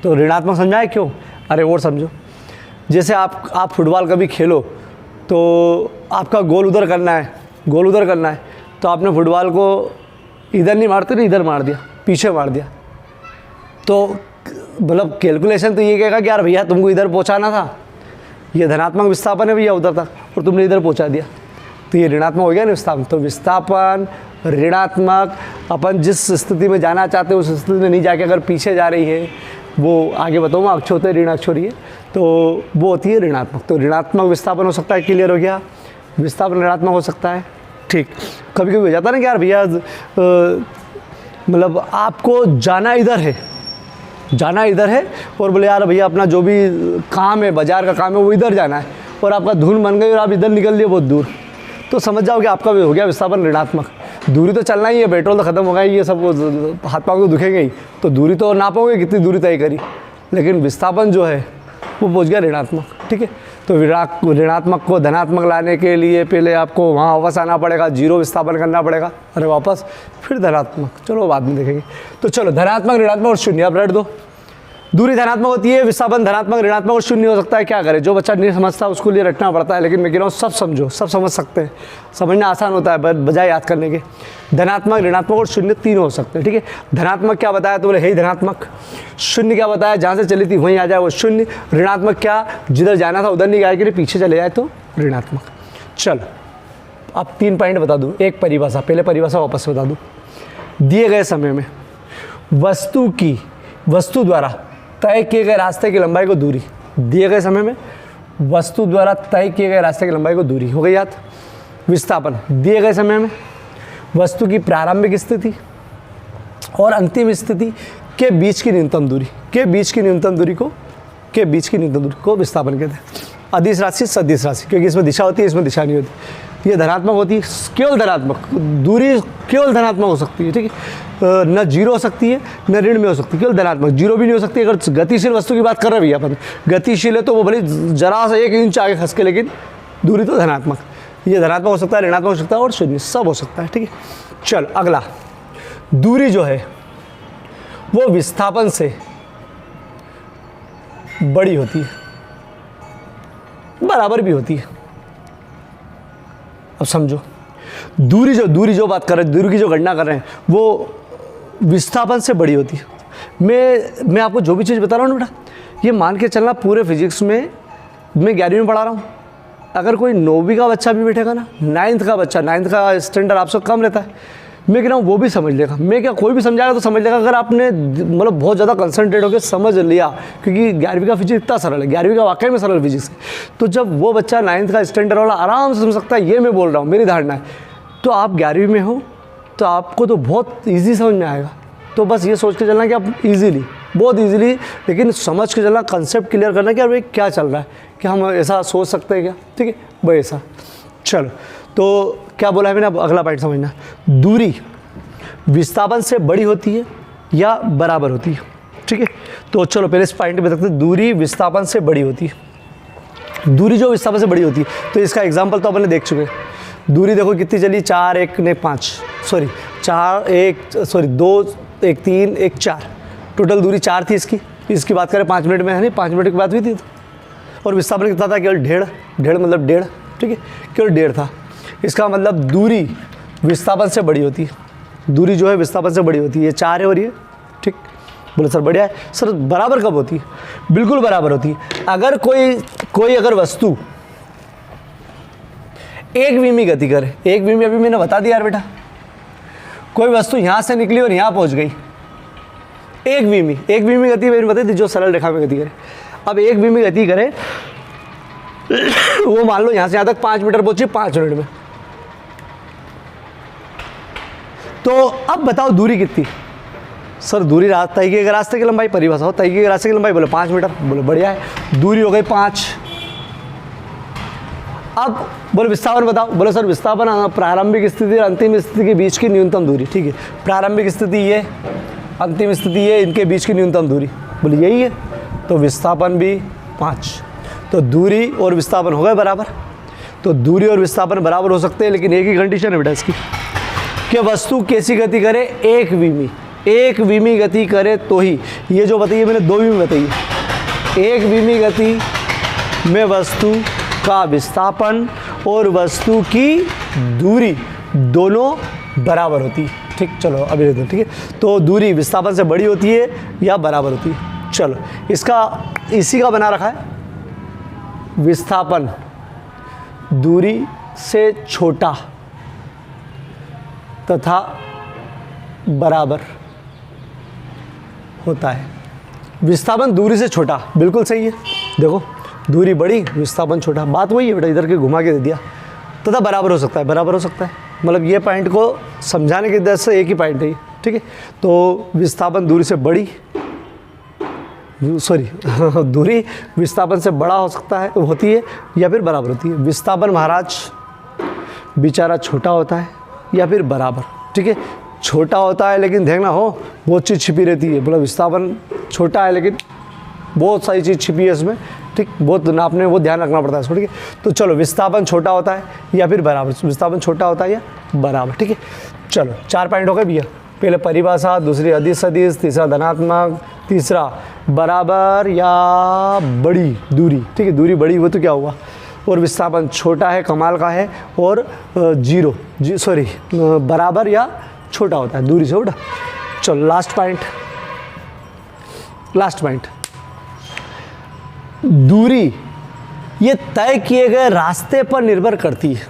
तो ऋणात्मक समझाए क्यों? अरे और समझो, जैसे आप फुटबॉल कभी खेलो तो आपका गोल उधर करना है, गोल उधर करना है, तो आपने फुटबॉल को इधर नहीं मारते ना, इधर मार दिया, पीछे मार दिया, तो मतलब कैलकुलेशन तो ये कहेगा कि यार भैया तुमको इधर पहुंचाना था, ये धनात्मक विस्थापन है भैया उधर तक, और तुमने इधर पहुंचा दिया, तो ये ऋणात्मक हो गया ना विस्थापन। तो विस्थापन ऋणात्मक, अपन जिस स्थिति में जाना चाहते हैं उस स्थिति में नहीं जाके अगर पीछे जा रही है, वो आगे बताऊँगा, अक्ष होते हैं ऋण अक्ष हो रही है, तो वो होती है ऋणात्मक। तो ऋणात्मक विस्थापन हो सकता है, क्लियर हो गया, विस्थापन ऋणात्मक हो सकता है, ठीक। कभी कभी हो जाता है ना कि यार भैया मतलब आपको जाना इधर है, जाना इधर है, और बोले यार भैया अपना जो भी काम है, बाजार का काम है, वो इधर जाना है, और आपका धुन बन गई और आप इधर निकल लिए बहुत दूर, तो समझ जाओ कि आपका हो गया विस्थापन ऋणात्मक। दूरी तो चलना ही है, पेट्रोल तो ख़त्म हो गया, ये सब हाथ पाँव तो दुखेंगे ही, तो दूरी तो नापोगे कितनी दूरी तय करी, लेकिन विस्थापन जो है वो पहुँच गया ऋणात्मक, ठीक है। तो ऋणात्मक को धनात्मक लाने के लिए पहले आपको वहाँ वापस आना पड़ेगा, जीरो विस्थापन करना पड़ेगा, अरे वापस फिर धनात्मक, चलो बाद में देखेंगे। तो चलो धनात्मक ऋणात्मक और शून्य, अब रट दो। दूरी धनात्मक होती है, विस्थापन धनात्मक ऋणात्मक और शून्य हो सकता है। क्या करें, जो बच्चा नहीं समझता उसको लिए रटना पड़ता है, लेकिन मैं कह रहा हूँ सब समझो, सब समझ सकते हैं, समझना आसान होता है बजाय याद करने के। धनात्मक ऋणात्मक और शून्य तीन हो सकते हैं, ठीक है। धनात्मक क्या बताया तो बोले है ही धनात्मक, शून्य क्या बताया जहाँ से चली थी वहीं आ जाए वो शून्य, ऋणात्मक क्या जिधर जाना था उधर नहीं गया, कि पीछे चले जाए तो ऋणात्मक। चल अब 3 पॉइंट बता दूँ, एक परिभाषा, पहले परिभाषा वापस से बता दूँ। दिए गए समय में वस्तु द्वारा तय किए गए रास्ते की लंबाई को दूरी, दिए गए समय में वस्तु द्वारा तय किए गए रास्ते की लंबाई को दूरी हो गई याद। विस्थापन दिए गए समय में वस्तु की प्रारंभिक स्थिति और अंतिम स्थिति के बीच की न्यूनतम दूरी, के बीच की न्यूनतम दूरी को विस्थापन कहते हैं। अदिश राशि सदिश राशि, क्योंकि इसमें दिशा होती है, इसमें दिशा नहीं होती। ये धनात्मक होती है, केवल धनात्मक दूरी, केवल धनात्मक हो सकती है, ठीक है। न जीरो हो सकती है न ऋण में हो सकती है, केवल धनात्मक। जीरो भी नहीं हो सकती। अगर गतिशील वस्तु की बात कर रहे हैं भैया अपन, गतिशील है तो वो भले जरा सा 1 इंच आगे खस के, लेकिन दूरी तो धनात्मक। ये धनात्मक हो सकता है, ऋणात्मक हो सकता है और शून्य सब हो सकता है, ठीक है। चल अगला, दूरी जो है वो विस्थापन से बड़ी होती है, बराबर भी होती है। अब समझो, दूरी जो बात कर रहे हैं, दूरी की जो गणना कर रहे हैं, वो विस्थापन से बड़ी होती है। मैं आपको जो भी चीज़ बता रहा हूँ ना बेटा, ये मान के चलना पूरे फिजिक्स में मैं 11वीं में पढ़ा रहा हूँ। अगर कोई 9वीं का बच्चा भी बैठेगा ना, 9th का बच्चा, 9th का स्टैंडर्ड आपसे कम रहता है, मैं कह रहा हूँ वो भी समझ लेगा। मैं क्या, कोई भी समझाएगा तो समझ लेगा, अगर आपने मतलब बहुत ज़्यादा कंसंट्रेट होकर समझ लिया, क्योंकि 11वीं का फिजिक्स इतना सरल है, 11वीं का वाकई में सरल फिजिक्स है। तो जब वो बच्चा 9th का स्टैंडर्ड वाला आराम से समझ सकता है, ये मैं बोल रहा हूँ, मेरी धारणा है। तो आप 11वीं में हो तो आपको तो बहुत ईजी समझ में आएगा। तो बस ये सोच के चलना कि आप ईजीली, बहुत ईजीली, लेकिन समझ के चलना, कंसेप्ट क्लियर करना कि अरे क्या चल रहा है, कि हम ऐसा सोच सकते हैं क्या, ठीक है भाई ऐसा। चलो तो क्या बोला है मैंने, अब अगला पॉइंट समझना। दूरी विस्थापन से बड़ी होती है या बराबर होती है, ठीक है। तो चलो पहले इस पॉइंट पे देखते हैं, दूरी विस्थापन से बड़ी होती है। दूरी जो विस्थापन से बड़ी होती है, तो इसका एग्जाम्पल तो अपन देख चुके हैं। दूरी देखो कितनी चली, 4 1 ने 5, सॉरी 4 1 सॉरी 2 1 3 1 4, टोटल दूरी 4 थी इसकी बात करें 5 मिनट में, है नहीं 5 मिनट की बात हुई थी। और विस्थापन कितना था, केवल 1.5 मतलब 1.5, ठीक है, केवल 1.5 था। इसका मतलब दूरी विस्थापन से बड़ी होती है, दूरी जो है विस्थापन से बड़ी होती है। ये 4 है और ये, ठीक। बोले सर बढ़िया है। सर बराबर कब होती है? बिल्कुल बराबर होती है। अगर कोई अगर वस्तु 1 वीमी गति करे, 1 वीमी अभी मैंने बता दिया यार बेटा, कोई वस्तु यहाँ से निकली और यहाँ पहुँच गई, 1 वीमी गति मैंने बताई थी, जो सरल रेखा में गति करे। अब 1 वीमी गति करे, वो मान लो यहाँ से यहाँ तक 5 मीटर पहुँची 5 मिनट में, तो अब बताओ दूरी कितनी, सर दूरी तय किए गए रास्ते की लंबाई, परिभाषा हो तय किए गए रास्ते की लंबाई, बोले 5 मीटर, बोले बढ़िया है, दूरी हो गई 5। अब बोले विस्थापन बताओ, बोले सर विस्थापन प्रारंभिक स्थिति और अंतिम स्थिति के बीच की न्यूनतम दूरी, ठीक है, प्रारंभिक स्थिति ये, अंतिम स्थिति ये, इनके बीच की न्यूनतम दूरी, बोले यही है, तो विस्थापन भी 5। तो दूरी और विस्थापन हो गए बराबर। तो दूरी और विस्थापन बराबर हो सकते हैं, लेकिन एक ही कंडीशन है बेटा इसकी कि वस्तु कैसी गति करे, 1 वीमी, 1 वीमी गति करे तो ही, ये जो बताइए मैंने 2 वीमी बताई है, 1 वीमी गति में वस्तु का विस्थापन और वस्तु की दूरी दोनों बराबर होती है। ठीक, चलो अभी देखते हैं, ठीक है। तो दूरी विस्थापन से बड़ी होती है या बराबर होती है। चलो इसका इसी का बना रखा है, विस्थापन दूरी से छोटा तथा बराबर होता है। विस्थापन दूरी से छोटा, बिल्कुल सही है। देखो दूरी बड़ी, विस्थापन छोटा, बात वही है बेटा, इधर के घुमा के दे दिया। तथा बराबर हो सकता है, बराबर हो सकता है, मतलब ये पॉइंट को समझाने की दृष्टि से एक ही पॉइंट है, ठीक है। तो विस्थापन दूरी से बड़ी, सॉरी दूरी विस्थापन से बड़ा हो सकता है, होती है, या फिर बराबर होती है। विस्थापन महाराज बेचारा छोटा होता है या फिर बराबर, ठीक है। छोटा होता है लेकिन देखना हो बहुत चीज़ छिपी रहती है, मतलब विस्थापन छोटा है लेकिन बहुत सारी चीज़ छिपी है इसमें, ठीक, बहुत नापने वो ध्यान रखना पड़ता है इसको, ठीक है। तो चलो विस्थापन छोटा होता है या फिर बराबर, विस्थापन छोटा होता है या बराबर, ठीक है। चलो 4 पॉइंट हो गए भैया, पहले परिभाषा, दूसरी अदिश सदिश, तीसरा धनात्मक, तीसरा बराबर या बड़ी दूरी, ठीक है। दूरी बड़ी हो तो क्या हुआ, और विस्थापन छोटा है, कमाल का है, और बराबर या छोटा होता है दूरी से छोटा। चलो लास्ट पॉइंट, दूरी ये तय किए गए रास्ते पर निर्भर करती है।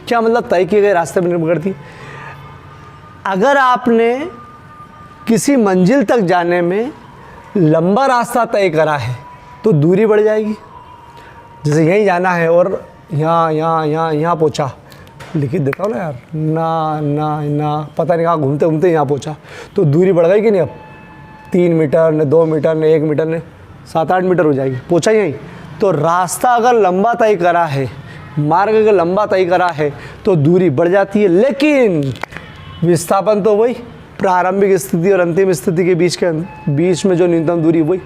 क्या मतलब तय किए गए रास्ते पर निर्भर करती है? अगर आपने किसी मंजिल तक जाने में लंबा रास्ता तय करा है तो दूरी बढ़ जाएगी। जैसे यहीं जाना है और यहाँ पहुँचा, लिख देता हूँ ना यार, ना पता नहीं कहाँ घूमते घूमते यहाँ पहुँचा, तो दूरी बढ़ गई कि नहीं? अब 3 मीटर न 2 मीटर न 1 मीटर न 7-8 मीटर हो जाएगी, पहुँचा यहीं। तो रास्ता अगर लंबा तय करा है, मार्ग अगर लंबा तय करा है तो दूरी बढ़ जाती है, लेकिन विस्थापन तो वही, प्रारंभिक स्थिति और अंतिम स्थिति के बीच में जो न्यूनतम दूरी वही।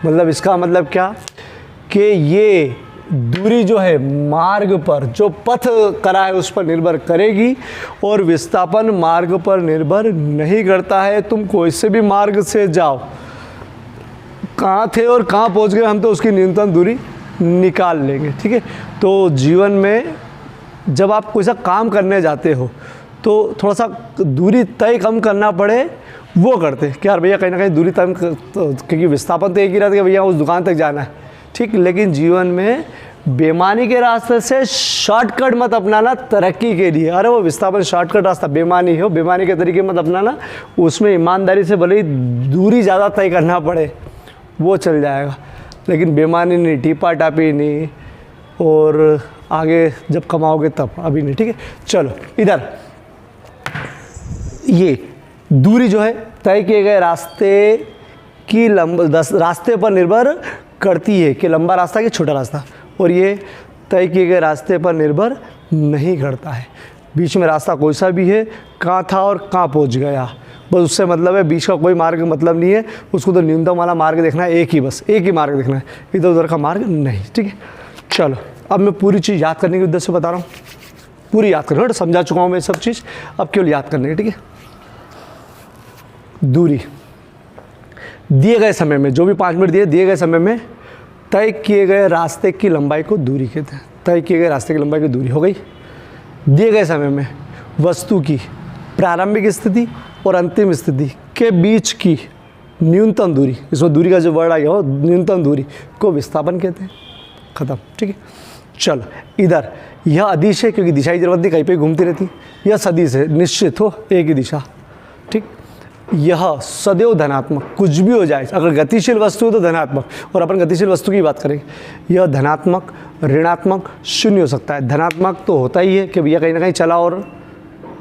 मतलब इसका मतलब क्या कि ये दूरी जो है मार्ग पर जो पथ करा है उस पर निर्भर करेगी, और विस्थापन मार्ग पर निर्भर नहीं करता है। तुम कोई से भी मार्ग से जाओ, कहाँ थे और कहाँ पहुँच गए हम तो उसकी न्यूनतम दूरी निकाल लेंगे, ठीक है। तो जीवन में जब आप कोई सा काम करने जाते हो तो थोड़ा सा दूरी तय कम करना पड़े वो करते कि यार भैया कहीं ना कहीं दूरी तय, क्योंकि विस्थापन तो एक ही रहता है कि भैया उस दुकान तक जाना है, ठीक। लेकिन जीवन में बेईमानी के रास्ते से शॉर्टकट मत अपनाना तरक्की के लिए। अरे वो विस्थापन शॉर्टकट रास्ता बेईमानी हो, बेईमानी के तरीके मत अपनाना, उसमें ईमानदारी से भले ही दूरी ज़्यादा तय करना पड़े वो चल जाएगा, लेकिन बेईमानी नहीं, टीपा टापी नहीं, और आगे जब कमाओगे तब, अभी नहीं, ठीक है। चलो इधर ये दूरी जो है तय किए गए रास्ते की रास्ते पर निर्भर करती है कि लंबा रास्ता कि छोटा रास्ता, और ये तय किए गए रास्ते पर निर्भर नहीं करता है। बीच में रास्ता कोई सा भी है, कहाँ था और कहाँ पहुंच गया, बस उससे मतलब है। बीच का कोई मार्ग मतलब नहीं है, उसको तो न्यूनतम वाला मार्ग देखना है, एक ही मार्ग देखना है, इधर उधर का मार्ग नहीं, ठीक है। चलो अब मैं पूरी चीज़ याद करने के उद्देश्य से बता रहा हूँ, पूरी याद करना, समझा चुका हूँ मैं सब चीज़, अब केवल याद करने की, ठीक है। दूरी दिए गए समय में, जो भी 5 मिनट दिए गए समय में तय किए गए रास्ते की लंबाई को दूरी कहते हैं। तय किए गए रास्ते की लंबाई की दूरी हो गई। दिए गए समय में वस्तु की प्रारंभिक स्थिति और अंतिम स्थिति के बीच की न्यूनतम दूरी, इसमें दूरी का जो वर्ड आ गया हो, न्यूनतम दूरी को विस्थापन कहते हैं। खत्म, ठीक है। चलो इधर यह अदिश है क्योंकि दिशा की जरूरत नहीं, कहीं पे घूमती रहती। यह सदिश है, निश्चित हो एक ही दिशा, ठीक। यह सदैव धनात्मक, कुछ भी हो जाए, अगर गतिशील वस्तु है तो धनात्मक, और अपन गतिशील वस्तु की बात करेंगे। यह धनात्मक, ऋणात्मक, शून्य हो सकता है। धनात्मक तो होता ही है कि भैया कहीं ना कहीं चला और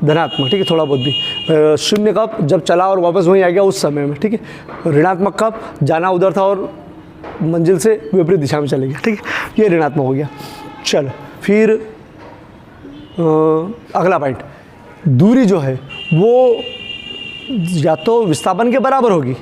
धनात्मक, ठीक है, थोड़ा बहुत भी। शून्य कब, जब चला और वापस वहीं आ गया उस समय में, ठीक है। ऋणात्मक कब, जाना उधर था और मंजिल से विपरीत दिशा में चले गया, ठीक है, ये ऋणात्मक हो गया। चलो फिर अगला पॉइंट, दूरी जो है वो या तो विस्थापन के बराबर होगी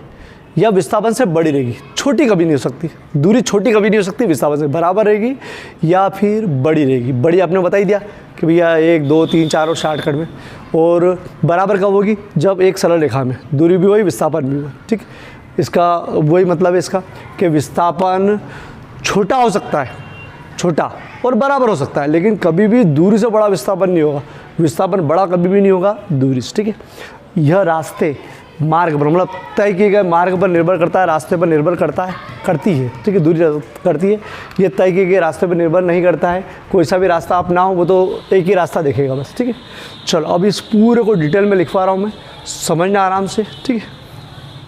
या विस्थापन से बड़ी रहेगी, छोटी कभी नहीं हो सकती। दूरी छोटी कभी नहीं हो सकती, विस्थापन से बराबर रहेगी या फिर बड़ी रहेगी। बड़ी आपने बता ही दिया कि भैया 1, 2, 3, 4 और शॉर्टकट में। और बराबर कब होगी, जब एक सरल रेखा में दूरी भी वही विस्थापन भी वही, ठीक। इसका वही मतलब है इसका कि विस्थापन छोटा हो सकता है, छोटा और बराबर हो सकता है, लेकिन कभी भी दूरी से बड़ा विस्थापन नहीं होगा। विस्थापन बड़ा कभी भी नहीं होगा दूरी से, ठीक है। यह रास्ते मार्ग पर, मतलब तय किए गए मार्ग पर निर्भर करता है, रास्ते पर निर्भर करता है, करती है, ठीक है, दूरी करती है। ये तय किए गए रास्ते पर निर्भर नहीं करता है। कोई सा भी रास्ता आप ना हो, वो तो एक ही रास्ता देखेगा बस, ठीक है। चलो अब इस पूरे को डिटेल में लिखवा रहा हूँ मैं, समझना आराम से, ठीक है।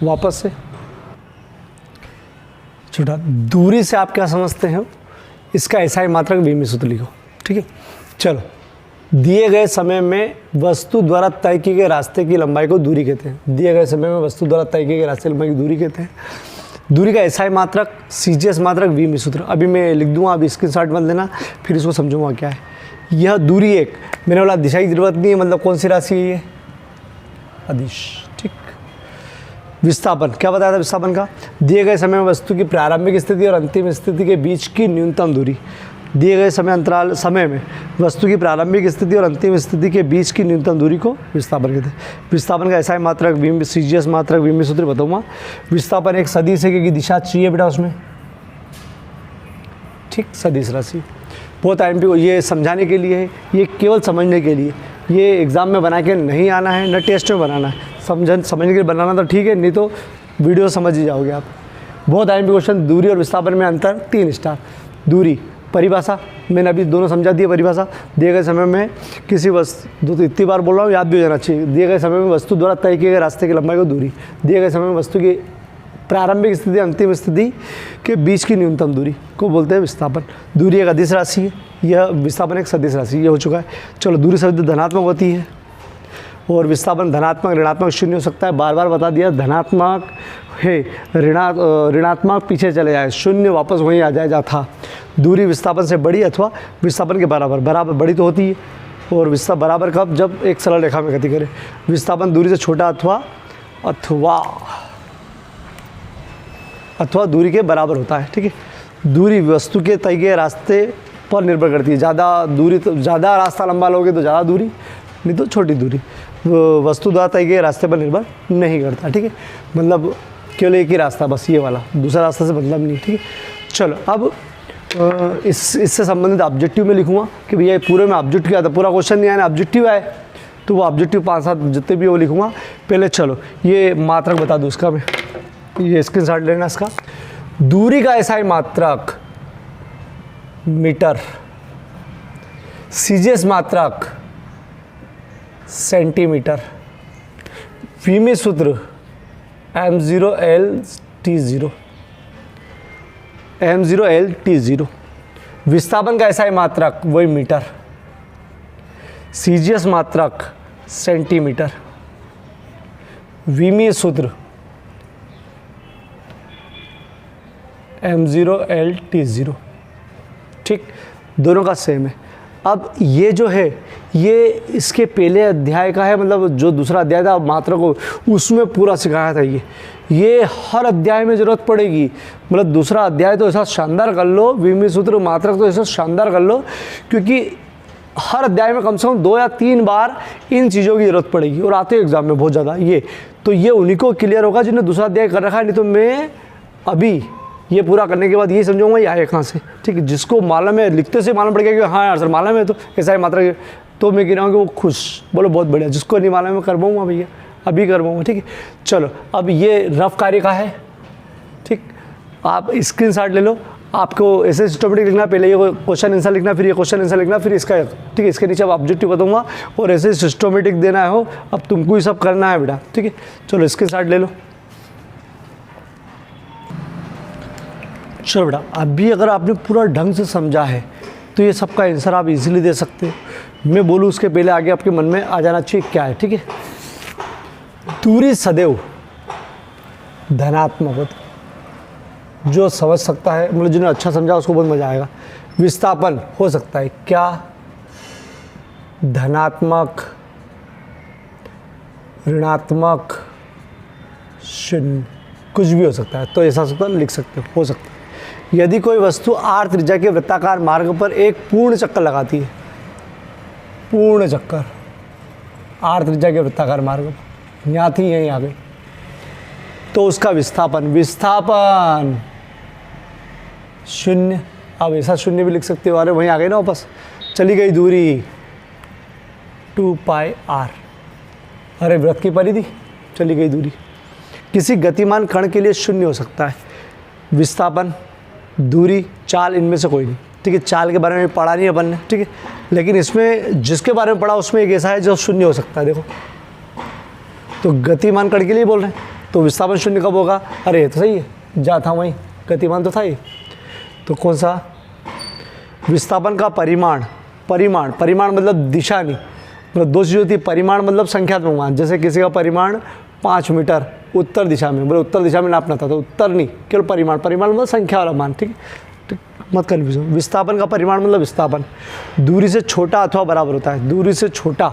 वापस से छोटा, दूरी से आप क्या समझते हैं, इसका ऐसा ही मात्रक बीमी सूत्र लिखो, ठीक है। चलो, दिए गए समय में वस्तु द्वारा तय किए गए रास्ते की लंबाई को दूरी कहते हैं। दिए गए समय में वस्तु द्वारा तय किए गए रास्ते की लंबाई की दूरी कहते हैं। दूरी का एसआई मात्रक, सीजीएस मात्रक, बीमी सूत्र अभी मैं लिख दूंगा, अभी स्क्रीनशॉट मत लेना, फिर इसको समझूंगा क्या है। यह दूरी एक, मैंने बोला दिशा की जरूरत नहीं है, मतलब कौन सी राशि है ये, अदिश, ठीक। विस्थापन क्या बताया था विस्थापन का, दिए गए समय में वस्तु की प्रारंभिक स्थिति और अंतिम स्थिति के बीच की न्यूनतम दूरी। दिए गए समय में वस्तु की प्रारंभिक स्थिति और अंतिम स्थिति के बीच की न्यूनतम दूरी को विस्थापन कहते हैं। विस्थापन का एसआई मात्रक, सीजीएस मात्रक, बीमी सूत्र बताऊंगा। विस्थापन एक सदिश है क्योंकि दिशा चाहिए बेटा उसमें, ठीक, सदिश राशि। बहुत टाइम पे ये समझाने के लिए है, ये केवल समझने के लिए, ये एग्ज़ाम में बना के नहीं आना है, न टेस्ट में बनाना है। समझने के लिए बनाना तो ठीक है, नहीं तो वीडियो समझ ही जाओगे आप। बहुत टाइम पे क्वेश्चन, दूरी और विस्थापन में अंतर, 3 स्टार। दूरी परिभाषा मैंने अभी दोनों समझा दिया। परिभाषा, दिए गए समय में किसी वस्तु, तो इतनी बार बोल रहा हूँ, याद भी हो जाना चाहिए। दिए गए समय में वस्तु द्वारा तय किए गए रास्ते की लंबाई को दूरी। दिए गए समय में वस्तु की प्रारंभिक स्थिति अंतिम स्थिति के बीच की न्यूनतम दूरी को बोलते हैं विस्थापन। दूरी एक अदिश राशि है, यह विस्थापन एक सदिश राशि, ये हो चुका है। चलो, दूरी शब्द धनात्मक होती है और विस्थापन धनात्मक, ऋणात्मक, शून्य हो सकता है। बार बार बता दिया, धनात्मक है, ऋणात्मक पीछे चले जाए, शून्य वापस वहीं आ जाए जहाँ था। दूरी विस्थापन से बड़ी अथवा विस्थापन के बराबर, बराबर बड़ी तो होती है, और विस्थापन बराबर कब, जब एक सरल रेखा में गति करे। विस्थापन दूरी से छोटा अथवा दूरी के बराबर होता है, ठीक है। दूरी वस्तु के तय गए रास्ते पर निर्भर करती है। ज़्यादा दूरी, तो ज़्यादा रास्ता लंबा लोगे तो ज़्यादा दूरी, नहीं तो छोटी दूरी। वस्तु द्वारा तय गए रास्ते पर निर्भर नहीं करता, ठीक है। मतलब केवल एक ही रास्ता, बस ये वाला, दूसरा रास्ता से मतलब नहीं, ठीक है। चलो, अब इससे संबंधित ऑब्जेक्टिव में लिखूँगा कि भैया पूरे में ऑब्जेक्टिव क्या था, पूरा क्वेश्चन नहीं आया ना, ऑब्जेक्टिव आए तो वो ऑब्जेक्टिव 5-7 जितने भी वो लिखूँगा। पहले चलो ये मात्रक बता दूँ इसका, मैं ये स्क्रीनशॉट लेना इसका। दूरी का एसआई मात्रक मीटर, सीजीएस मात्रक सेंटीमीटर, बीमी सूत्र m0L/T0, m0L/T0। विस्थापन का एसआई मात्रक वही मीटर, सीजीएस मात्रक सेंटीमीटर, बीमी सूत्र m0L/T0, ठीक, दोनों का सेम है। अब ये जो है ये इसके पहले अध्याय का है, मतलब जो दूसरा अध्याय था मात्रा को, उसमें पूरा सिखाया था। ये हर अध्याय में ज़रूरत पड़ेगी, मतलब दूसरा अध्याय तो ऐसा शानदार कर लो, बीमी सूत्र मात्रक तो ऐसा शानदार कर लो, क्योंकि हर अध्याय में कम से कम 2 या 3 बार इन चीज़ों की ज़रूरत पड़ेगी और आते हैं एग्जाम में बहुत ज़्यादा। ये उन्हीं को क्लियर होगा जिन्हें दूसरा अध्याय कर रखा है, नहीं तो मैं अभी ये पूरा करने के बाद ये समझूंगा ये आए कहाँ से, ठीक है। जिसको मालूम है, लिखते से मालूम पड़ गया कि हाँ यार सर मालूम है, तो ऐसा ही मात्रा, तो मैं कह रहा हूँ कि वो खुश, बोलो बहुत बढ़िया। जिसको नहीं मालूम है करवाऊँगा भैया, अभी करवाऊँगा, ठीक है। चलो, अब ये रफ कार्य का है, ठीक। आप स्क्रीनशॉट ले लो, आपको ऐसे सिस्टमेटिक लिखना, पहले ये क्वेश्चन आंसर लिखना, फिर ये क्वेश्चन आंसर लिखना, फिर इसका, ठीक है। इसके नीचे अब ऑब्जेक्टिव बताऊँगा और ऐसे सिस्टमेटिक देना हो। अब तुमको ये सब करना है बेटा, ठीक है। चलो स्क्रीनशॉट ले लो। चलो बेटा, अभी अगर आपने पूरा ढंग से समझा है तो ये सबका आंसर आप इजीली दे सकते हो। मैं बोलूँ उसके पहले आगे आपके मन में आ जाना चाहिए क्या है, ठीक है। दूरी सदैव धनात्मक होती, जो समझ सकता है, मतलब जिन्हें अच्छा समझा उसको बहुत मज़ा आएगा। विस्थापन हो सकता है क्या, धनात्मक, ऋणात्मक, शून्य, कुछ भी हो सकता है। तो ऐसा लिख सकते हो सकता है। यदि कोई वस्तु r त्रिज्या के वृत्ताकार मार्ग पर एक पूर्ण चक्कर लगाती है, पूर्ण चक्कर r त्रिज्या के वृत्ताकार मार्ग पर, यहाँ थी यहीं आ गई, तो उसका विस्थापन शून्य। अब ऐसा शून्य भी लिख सकते हो, अरे वहीं आ गई ना वापस, चली गई दूरी 2πr, अरे वृत्त की परिधि, चली गई दूरी। किसी गतिमान कण के लिए शून्य हो सकता है विस्थापन, दूरी, चाल, इनमें से कोई नहीं, ठीक है। चाल के बारे में पढ़ा नहीं अपन ने, ठीक है, लेकिन इसमें जिसके बारे में पढ़ा उसमें एक ऐसा है जो शून्य हो सकता है। देखो, तो गतिमान कण के लिए बोल रहे हैं, तो विस्थापन शून्य कब होगा, अरे तो सही है, जा था वहीं, गतिमान तो था ही। तो कौन सा, विस्थापन का परिमाण, परिमाण मतलब दिशा नहीं, मतलब दो चीज़ होती है, परिमाण मतलब संख्यात्मक मान, जैसे किसी का परिमाण 5 मीटर उत्तर दिशा में, बोले उत्तर दिशा में नापना था तो उत्तर नहीं, केवल परिमाण मतलब संख्या वाला मान, ठीक है, मत कन्फ्यूज हो। विस्थापन का परिमाण मतलब विस्थापन दूरी से छोटा अथवा बराबर होता है, दूरी से छोटा,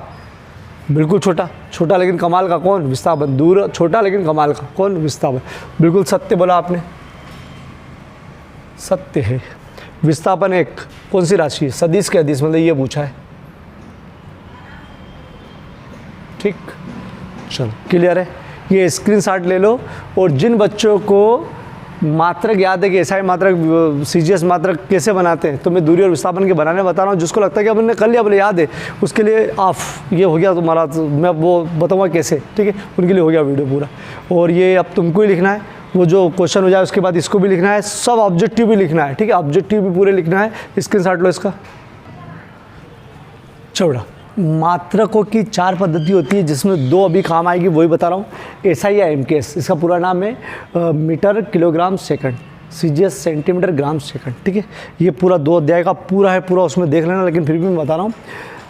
बिल्कुल छोटा लेकिन कमाल का, कौन, विस्थापन। दूर छोटा लेकिन कमाल का, कौन, विस्थापन। बिल्कुल सत्य बोला आपने, सत्य है। विस्थापन एक कौन सी राशि है, सदिश के अदिश, मतलब ये पूछा है, ठीक। चलो क्लियर है, ये स्क्रीनशॉट ले लो। और जिन बच्चों को मात्रक याद है कि एसआई मात्रक, सीजीएस मात्रक कैसे बनाते हैं, तो मैं दूरी और विस्थापन के बनाने बता रहा हूँ। जिसको लगता है कि अपन ने कर लिया, बोले याद है, उसके लिए ऑफ, ये हो गया तुम्हारा, तो मैं वो बताऊँगा कैसे, ठीक है, उनके लिए हो गया वीडियो पूरा। और ये अब तुमको ही लिखना है, वो जो क्वेश्चन हो जाए उसके बाद इसको भी लिखना है, सब ऑब्जेक्टिव भी लिखना है, ठीक है, ऑब्जेक्टिव भी पूरे लिखना है। स्क्रीनशॉट लो इसका। चौड़ा मात्रकों की 4 पद्धति होती है, जिसमें 2 अभी काम आएगी, वही बता रहा हूँ, एसआई या एमकेएस। इसका पूरा नाम है metre kilogram second, CGS centimetre gram second, ठीक है। ये पूरा 2 अध्याय का पूरा है, पूरा उसमें देख लेना, लेकिन फिर भी मैं बता रहा हूँ।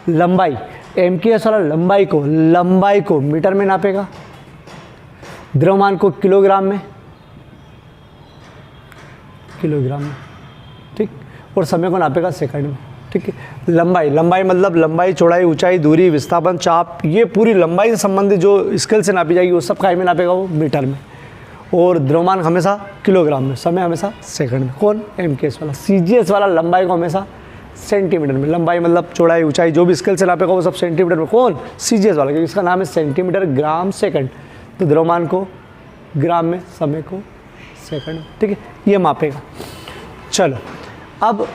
लंबाई, एमकेएस वाला लंबाई को मीटर में नापेगा, द्रव्यमान को किलोग्राम में, ठीक, और समय को नापेगा सेकंड में, ठीक है। लंबाई मतलब लंबाई, चौड़ाई, ऊंचाई, दूरी, विस्थापन, चाप, ये पूरी लंबाई से संबंधित जो स्केल से नापी जाएगी वो सब काय में नापेगा, वो मीटर में। और द्रव्यमान हमेशा किलोग्राम में, समय हमेशा सेकंड में, कौन, एमकेएस वाला। सीजीएस वाला लंबाई को हमेशा सेंटीमीटर में, लंबाई मतलब चौड़ाई, ऊंचाई, जो भी स्केल से नापेगा वो सब सेंटीमीटर में, कौन, सीजीएस वाला, क्योंकि इसका नाम है सेंटीमीटर ग्राम सेकंड। तो द्रव्यमान को ग्राम में, समय को सेकंड, ठीक है, ये मापेगा। चलो अब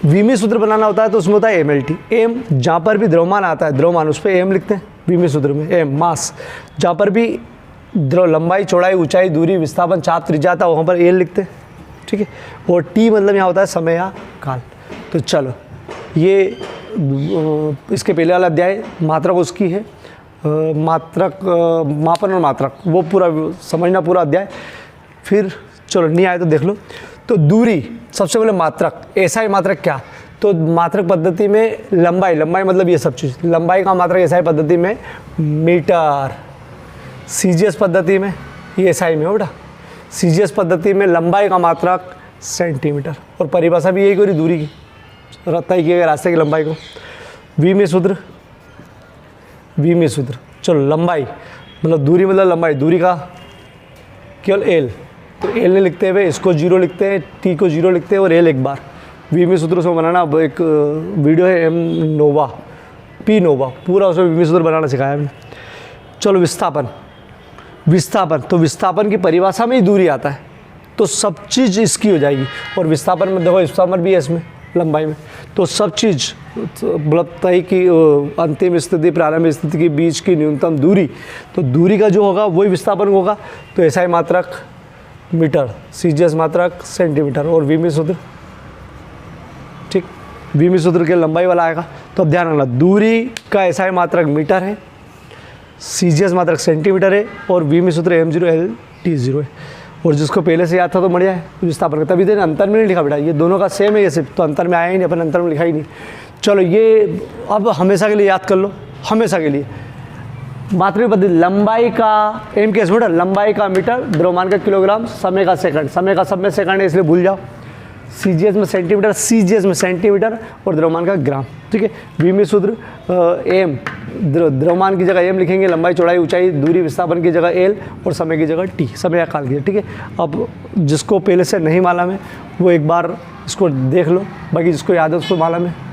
विमी सूत्र बनाना होता है, तो उसमें होता है एमएलटी, एम, जहाँ पर भी द्रव्यमान आता है, द्रव्यमान उस पर एम लिखते हैं विमी सूत्र में, एम मास। जहाँ पर भी लंबाई, चौड़ाई, ऊंचाई, दूरी, विस्थापन, चाप, त्रिज्या आता है, वहाँ पर एल लिखते हैं, ठीक है। और टी मतलब यहाँ होता है समय या काल। तो चलो ये इसके पहले वाला अध्याय मात्रक उसकी है, मात्रक, मापन और मात्रक, वो पूरा समझना पूरा अध्याय। फिर चलो नहीं आए तो देख लो। तो दूरी, सबसे पहले मात्रक, एसआई मात्रक क्या, तो मात्रक पद्धति में लंबाई मतलब ये सब चीज़, लंबाई का मात्रक एसआई पद्धति में मीटर, सीजीएस पद्धति में, ये एसआई में हो बेटा, सीजीएस पद्धति में लंबाई का मात्रक सेंटीमीटर, और परिभाषा भी यही करी दूरी की, तय किया गया रास्ते की लंबाई को। विमी सूत्र, चलो लंबाई मतलब दूरी, मतलब लंबाई, दूरी का केवल एल, तो एल नहीं लिखते हुए इसको 0 लिखते हैं, टी को 0 लिखते हैं और एल एक बार। विमी सूत्र से बनाना, एक वीडियो है एम नोवा, पी नोवा, पूरा उसमें विमी सूत्र बनाना सिखाया हमने। चलो विस्थापन, तो विस्थापन की परिभाषा में ही दूरी आता है, तो सब चीज़ इसकी हो जाएगी। और विस्थापन में देखो, विस्थापन भी है इसमें, लंबाई में, तो सब चीज़ मतलब तय की अंतिम स्थिति, प्रारंभिक स्थिति के बीच की न्यूनतम दूरी, तो दूरी का जो होगा वही विस्थापन होगा। तो एसआई मात्रक मीटर, सीजीएस मात्रक सेंटीमीटर, और विमी सूत्र, ठीक, विमी सूत्र के लंबाई वाला आएगा। तो अब ध्यान रखना, दूरी का एसआई मात्रक मीटर है, सीजीएस मात्रक सेंटीमीटर है, और विमी सूत्र m0 l t0 है। और जिसको पहले से याद था तो बढ़िया है, विस्थापन का, तभी देने अंतर में नहीं लिखा बेटा, ये दोनों का सेम है ये सिर्फ, तो अंतर में आया ही नहीं, अपन अंतर में लिखा ही नहीं। चलो ये अब हमेशा के लिए याद कर लो, हमेशा के लिए। मात्रा पद्धति, लंबाई का एम केस मीटर, लंबाई का मीटर, द्रव्यमान का किलोग्राम, समय का सेकंड, समय का सब में सेकंड है इसलिए भूल जाओ। सीजीएस में सेंटीमीटर, सीजीएस में सेंटीमीटर और द्रव्यमान का ग्राम, ठीक है। बीमी सूत्र एम, द्रव्यमान की जगह एम लिखेंगे, लंबाई चौड़ाई ऊंचाई दूरी विस्थापन की जगह एल और समय की जगह टी, समय या काल की, ठीक है। अब जिसको पहले से नहीं मालूम है वो एक बार इसको देख लो, बाकी जिसको याद है उसको मालूम है।